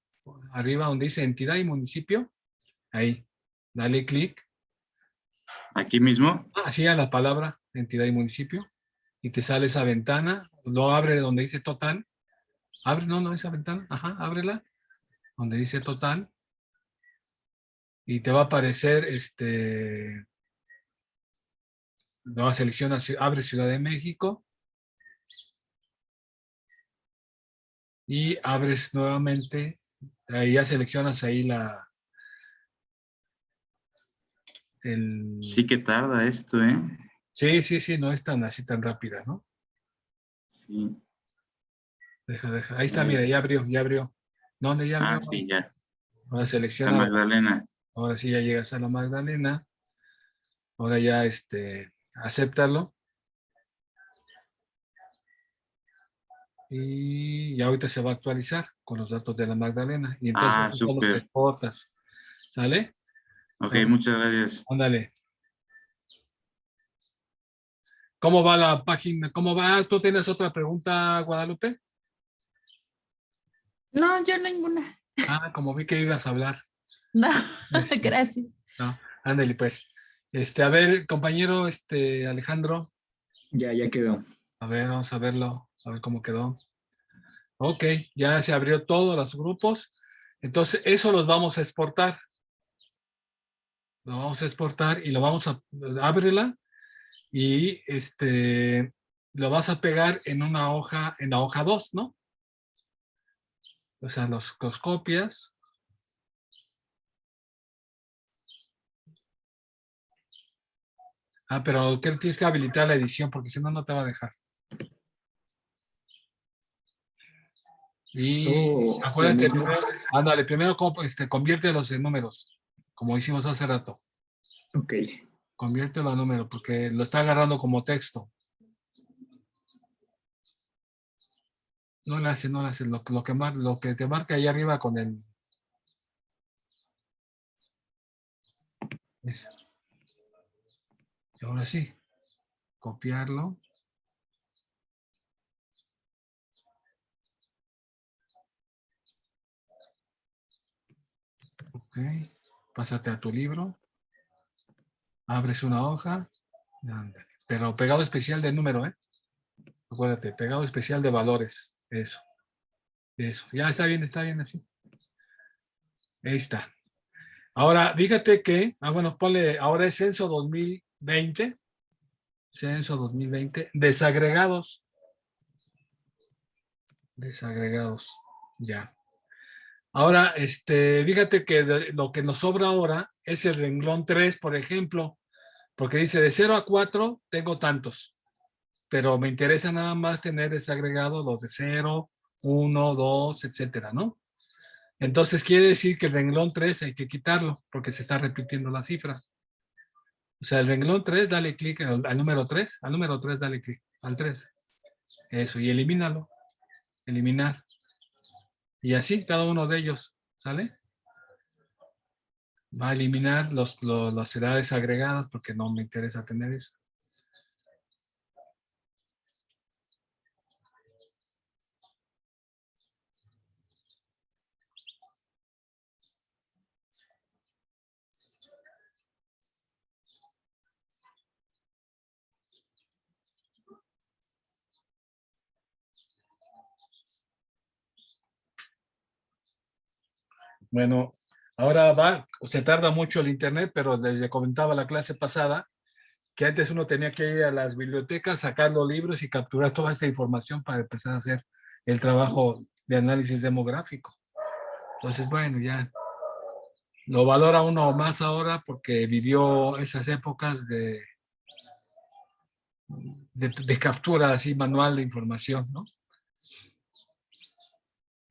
donde dice entidad y municipio, ahí, dale clic. ¿Aquí mismo? Así a la palabra entidad y municipio, y te sale esa ventana, lo abre donde dice total. Abre, no, esa ventana, ábrela, donde dice total, y te va a aparecer, nueva selección, abre Ciudad de México, y abres nuevamente, ahí ya seleccionas ahí Sí que tarda esto, ¿eh? Sí, no es así tan rápida, ¿no? Sí. Deja. Ahí está, mira, ya abrió. ¿Dónde ya abrió? Sí, ya. Ahora La selecciona. Magdalena. Ahora sí ya llegas a la Magdalena. Ahora ya, acéptalo. Y ya ahorita se va a actualizar con los datos de la Magdalena. Y entonces tú te Súper. exportas. ¿Sale? Ok, muchas gracias. Ándale. ¿Cómo va la página? ¿Cómo va? ¿Tú tienes otra pregunta, Guadalupe? No, yo ninguna. Como vi que ibas a hablar. No, gracias. No, ándale pues. A ver, compañero, Alejandro. Ya quedó. A ver, vamos a verlo, a ver cómo quedó. Ok, ya se abrió todos los grupos. Entonces, eso los vamos a exportar. Lo vamos a exportar y lo vamos a ábrela y lo vas a pegar en una hoja, en la hoja 2, ¿no? O sea, los copias. Ah, pero tienes que habilitar la edición porque si no, no te va a dejar. Y acuérdate, ándale, primero conviértelos en números, como hicimos hace rato. Ok. Conviértelo a número porque lo está agarrando como texto. No le hace lo que te marca ahí arriba con el... Eso. Y ahora sí, copiarlo. Ok, pásate a tu libro. Abres una hoja. Ándale. Pero pegado especial de número, ¿eh? Acuérdate, pegado especial de valores. Eso. Eso. Ya está bien así. Ahí está. Ahora, fíjate que, bueno, ponle, ahora es censo 2020. Censo 2020. Desagregados. Desagregados. Ya. Ahora, fíjate que lo que nos sobra ahora es el renglón 3, por ejemplo, porque dice de 0 a 4 tengo tantos, pero me interesa nada más tener desagregados los de 0, 1, 2, etcétera, ¿no? Entonces quiere decir que el renglón 3 hay que quitarlo, porque se está repitiendo la cifra. O sea, el renglón 3, dale clic al número 3, al número 3 dale clic, al 3. Eso, y elimínalo. Eliminar. Y así cada uno de ellos, ¿sale? Va a eliminar las edades agregadas porque no me interesa tener eso. Bueno, ahora se tarda mucho el internet, pero les comentaba la clase pasada que antes uno tenía que ir a las bibliotecas, sacar los libros y capturar toda esta información para empezar a hacer el trabajo de análisis demográfico. Entonces, bueno, ya lo valora uno más ahora porque vivió esas épocas de captura así manual de información, ¿no?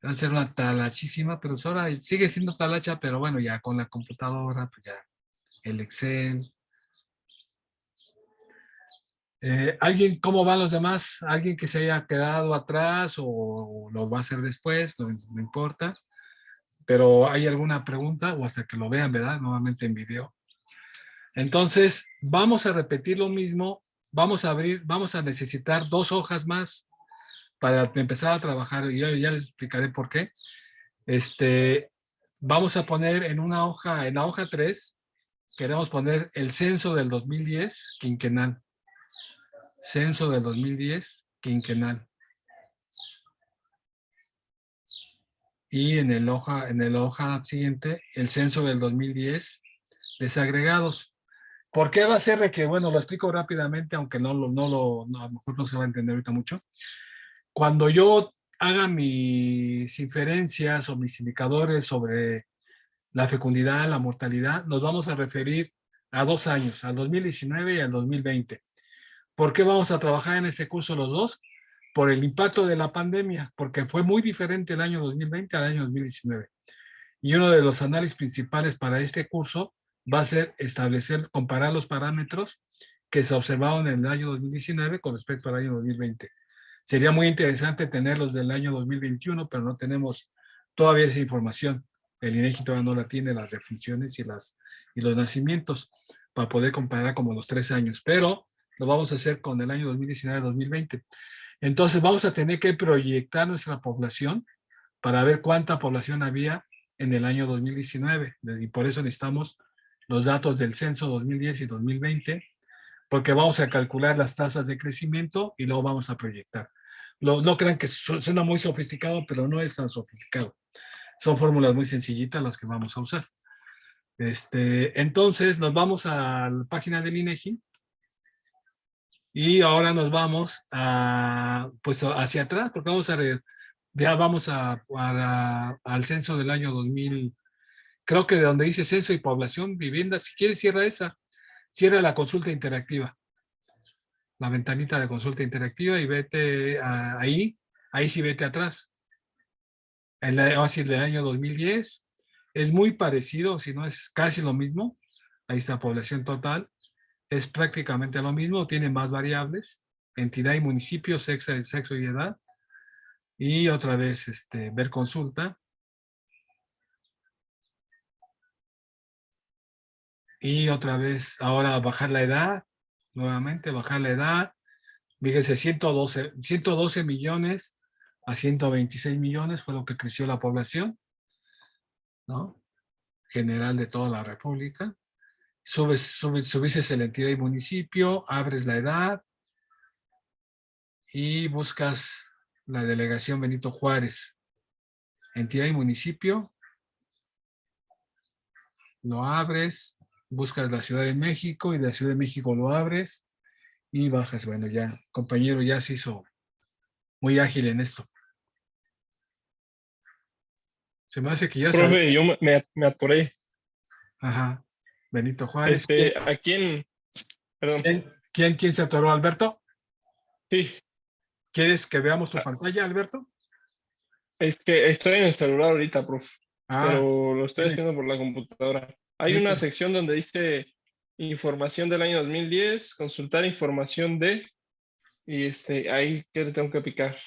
Va a ser una talachísima, pero ahora sigue siendo talacha, pero bueno, ya con la computadora, pues ya el Excel. ¿Alguien, cómo van los demás? ¿Alguien que se haya quedado atrás o lo va a hacer después? No importa. Pero ¿hay alguna pregunta? O hasta que lo vean, ¿verdad? Nuevamente en video. Entonces, vamos a repetir lo mismo. Vamos a necesitar 2 hojas más para empezar a trabajar. Y ya les explicaré por qué. Vamos a poner en la hoja 3, queremos poner el censo del 2010 quinquenal. Censo del 2010 quinquenal. Y en la hoja siguiente, el censo del 2010 desagregados. ¿Por qué va a ser que, bueno, lo explico rápidamente, aunque a lo mejor no se va a entender ahorita mucho? Cuando yo haga mis inferencias o mis indicadores sobre la fecundidad, la mortalidad, nos vamos a referir a 2 años, al 2019 y al 2020. ¿Por qué vamos a trabajar en este curso los dos? Por el impacto de la pandemia, porque fue muy diferente el año 2020 al año 2019. Y uno de los análisis principales para este curso va a ser comparar los parámetros que se observaron en el año 2019 con respecto al año 2020. Sería muy interesante tenerlos del año 2021, pero no tenemos todavía esa información. El INEGI todavía no la tiene, las defunciones y los nacimientos, para poder comparar como los 3 años. Pero lo vamos a hacer con el año 2019-2020. Entonces vamos a tener que proyectar nuestra población para ver cuánta población había en el año 2019. Y por eso necesitamos los datos del censo 2010 y 2020, porque vamos a calcular las tasas de crecimiento y luego vamos a proyectar. No crean que suena muy sofisticado, pero no es tan sofisticado. Son fórmulas muy sencillitas las que vamos a usar. Entonces nos vamos a la página del INEGI y ahora nos vamos pues hacia atrás, porque vamos al censo del año 2000. Creo que de donde dice censo y población, vivienda, si quieres cierra esa. Cierra la consulta interactiva. La ventanita de consulta interactiva y vete ahí sí vete atrás. Así el año 2010 es muy parecido, si no es casi lo mismo. Ahí está población total. Es prácticamente lo mismo, tiene más variables. Entidad y municipio, sexo y edad. Y otra vez ver consulta. Y otra vez ahora bajar la edad. Nuevamente bajar la edad. Fíjense, 112 millones a 126 millones fue lo que creció la población, ¿no? General de toda la República. Subes la entidad y municipio, abres la edad y buscas la delegación Benito Juárez. Entidad y municipio, lo abres, buscas la Ciudad de México y de la Ciudad de México lo abres y bajas. Bueno, ya, compañero, ya se hizo muy ágil en esto. Se me hace que ya Profe, sabe. yo me atoré. Ajá. Benito Juárez. ¿A quién? Perdón. ¿Quién se atoró, Alberto? Sí. ¿Quieres que veamos tu pantalla, Alberto? Es que estoy en el celular ahorita, profe. Ah, pero lo estoy haciendo por la computadora. Hay una sección donde dice información del año 2010, consultar información de, y ahí que le tengo que picar.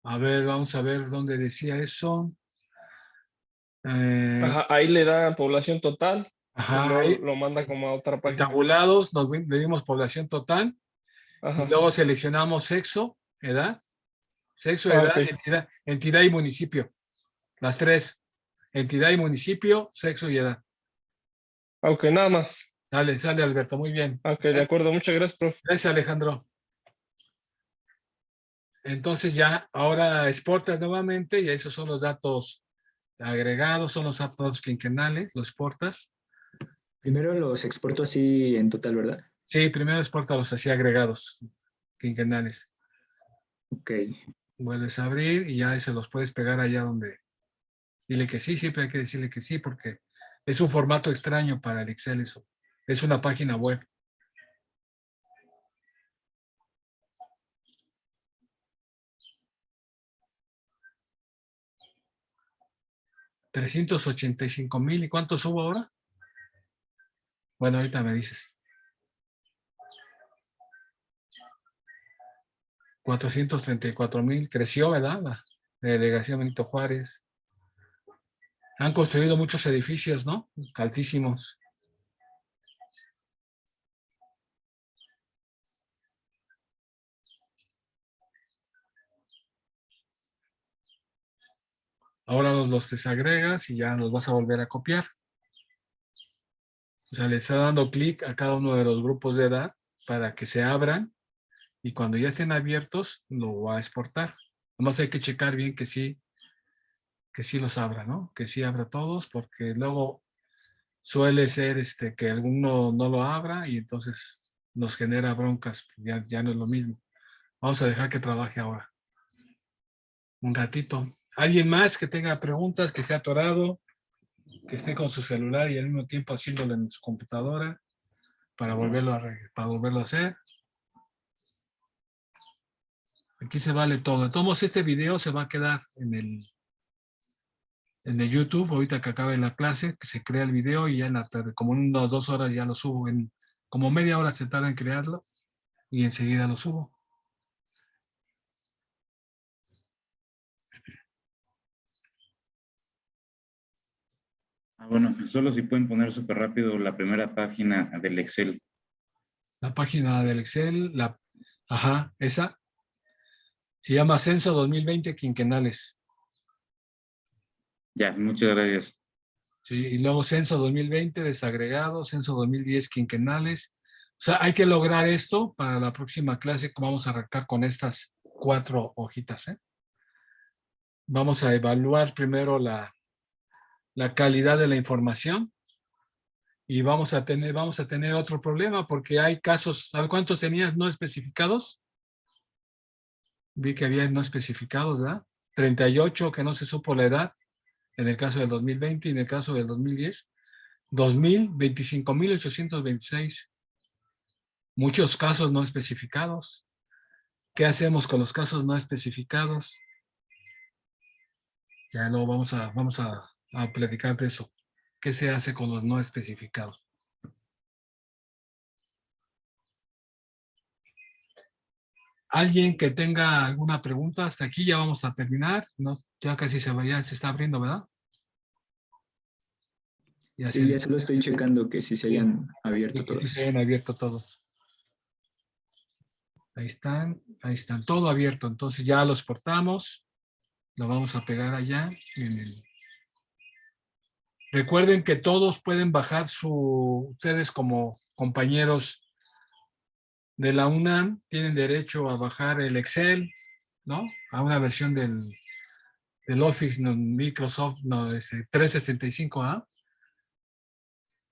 A ver, vamos a ver dónde decía eso. Ajá, ahí le da población total. Ajá, y luego ahí, lo manda como a otra página. tabulados, le dimos población total. Ajá. Y luego seleccionamos sexo, edad. Sexo, Ah, edad, ok. entidad y municipio. Las tres. Entidad y municipio, sexo y edad. Ok, nada más. Sale, Alberto, muy bien. Ok, de acuerdo. Muchas gracias, profe. Gracias, Alejandro. Entonces ya, ahora exportas nuevamente y esos son los datos agregados, son los datos quinquenales, los exportas. Primero los exporto así en total, ¿verdad? Sí, primero exportalos así agregados, quinquenales. Ok. Vuelves a abrir y ya se los puedes pegar allá donde... Dile que sí, siempre hay que decirle que sí, porque es un formato extraño para el Excel eso. Es una página web. $385,000. ¿Y cuánto subo ahora? Bueno, ahorita me dices. 434,000. Creció, ¿verdad? La delegación Benito Juárez. Han construido muchos edificios, ¿no? Altísimos. Ahora los desagregas y ya los vas a volver a copiar. O sea, le está dando clic a cada uno de los grupos de edad para que se abran y cuando ya estén abiertos lo va a exportar. Nomás hay que checar bien que sí los abra, ¿no? Que sí abra todos, porque luego suele ser que alguno no lo abra y entonces nos genera broncas. Ya no es lo mismo. Vamos a dejar que trabaje ahora. Un ratito. ¿Alguien más que tenga preguntas, que esté atorado, que esté con su celular y al mismo tiempo haciéndolo en su computadora para volverlo a hacer? Aquí se vale todo. De todos modos, este video se va a quedar en el YouTube, ahorita que acabe la clase, que se crea el video y ya en la tarde, como en unas 2 horas ya lo subo. Como media hora se tarda en crearlo y enseguida lo subo. Bueno, solo si pueden poner súper rápido la primera página del Excel. La página del Excel, ajá, esa. Se llama Censo 2020 Quinquenales. Ya, muchas gracias. Sí, y luego Censo 2020 desagregado, Censo 2010 quinquenales. O sea, hay que lograr esto para la próxima clase, que vamos a arrancar con estas 4 hojitas. Vamos a evaluar primero la calidad de la información y vamos a tener otro problema porque hay casos. ¿Sabes cuántos tenías no especificados? Vi que había no especificados, ¿verdad? 38 que no se supo la edad en el caso del 2020 y en el caso del 2010. 25,826 Muchos casos no especificados. ¿Qué hacemos con los casos no especificados? Ya lo vamos a platicar de eso. ¿Qué se hace con los no especificados? ¿Alguien que tenga alguna pregunta? Hasta aquí ya vamos a terminar. No, ya casi se está abriendo, ¿verdad? Ya Sí, ya solo estoy checando que sí se hayan abierto todos. Sí se hayan abierto todos. Ahí están, todo abierto. Entonces ya los portamos. Lo vamos a pegar allá. Recuerden que todos pueden bajar ustedes como compañeros de la UNAM, tienen derecho a bajar el Excel, ¿no? A una versión del Office Microsoft 365A.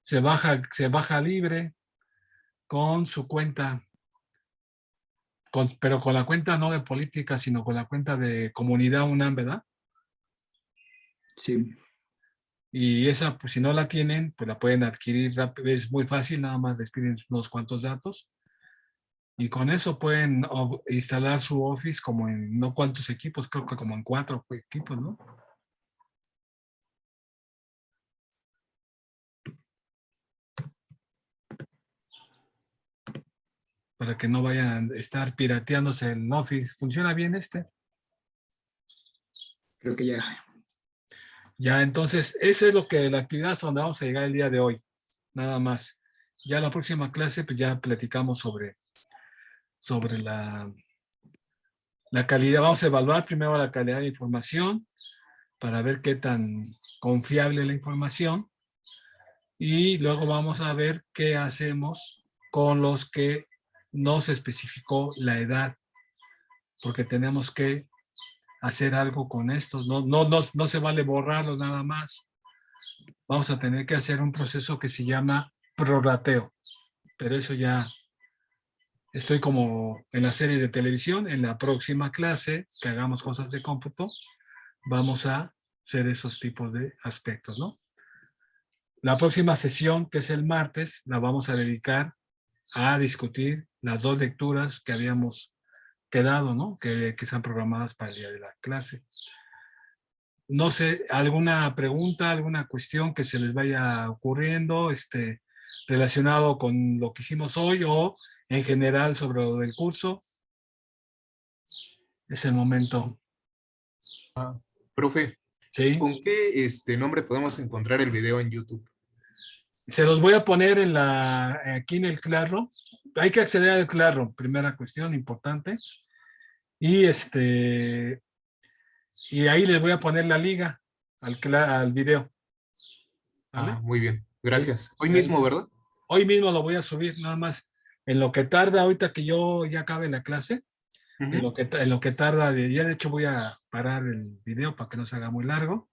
Se baja libre con su cuenta, pero con la cuenta no de política, sino con la cuenta de comunidad UNAM, ¿verdad? Sí. Y esa, pues si no la tienen, pues la pueden adquirir rápido, es muy fácil, nada más les piden unos cuantos datos. Y con eso pueden instalar su Office como en no cuántos equipos, creo que como en 4 equipos, ¿no? Para que no vayan a estar pirateándose el Office. ¿Funciona bien este? Creo que ya. Ya, entonces, eso es la actividad hasta donde vamos a llegar el día de hoy. Nada más. Ya la próxima clase, pues ya platicamos sobre la calidad. Vamos a evaluar primero la calidad de información para ver qué tan confiable es la información. Y luego vamos a ver qué hacemos con los que no se especificó la edad. Porque tenemos que hacer algo con estos. No se vale borrarlos nada más. Vamos a tener que hacer un proceso que se llama prorrateo. Pero eso ya estoy como en la serie de televisión. En la próxima clase que hagamos cosas de cómputo, vamos a hacer esos tipos de aspectos, ¿no? La próxima sesión, que es el martes, la vamos a dedicar a discutir las 2 lecturas que habíamos quedado, ¿no? Que están programadas para el día de la clase. No sé, ¿alguna pregunta, alguna cuestión que se les vaya ocurriendo relacionado con lo que hicimos hoy o en general sobre lo del curso? Es el momento. Profe, ¿sí? ¿Con qué nombre podemos encontrar el video en YouTube? Se los voy a poner aquí en el Classroom. Hay que acceder al Classroom, primera cuestión importante. Y y ahí les voy a poner la liga al video. ¿Vale? Muy bien, gracias. Sí. Hoy mismo, ¿verdad? Hoy mismo lo voy a subir, nada más. En lo que tarda, ahorita que yo ya acabe la clase, en lo que tarda, ya de hecho voy a parar el video para que no se haga muy largo.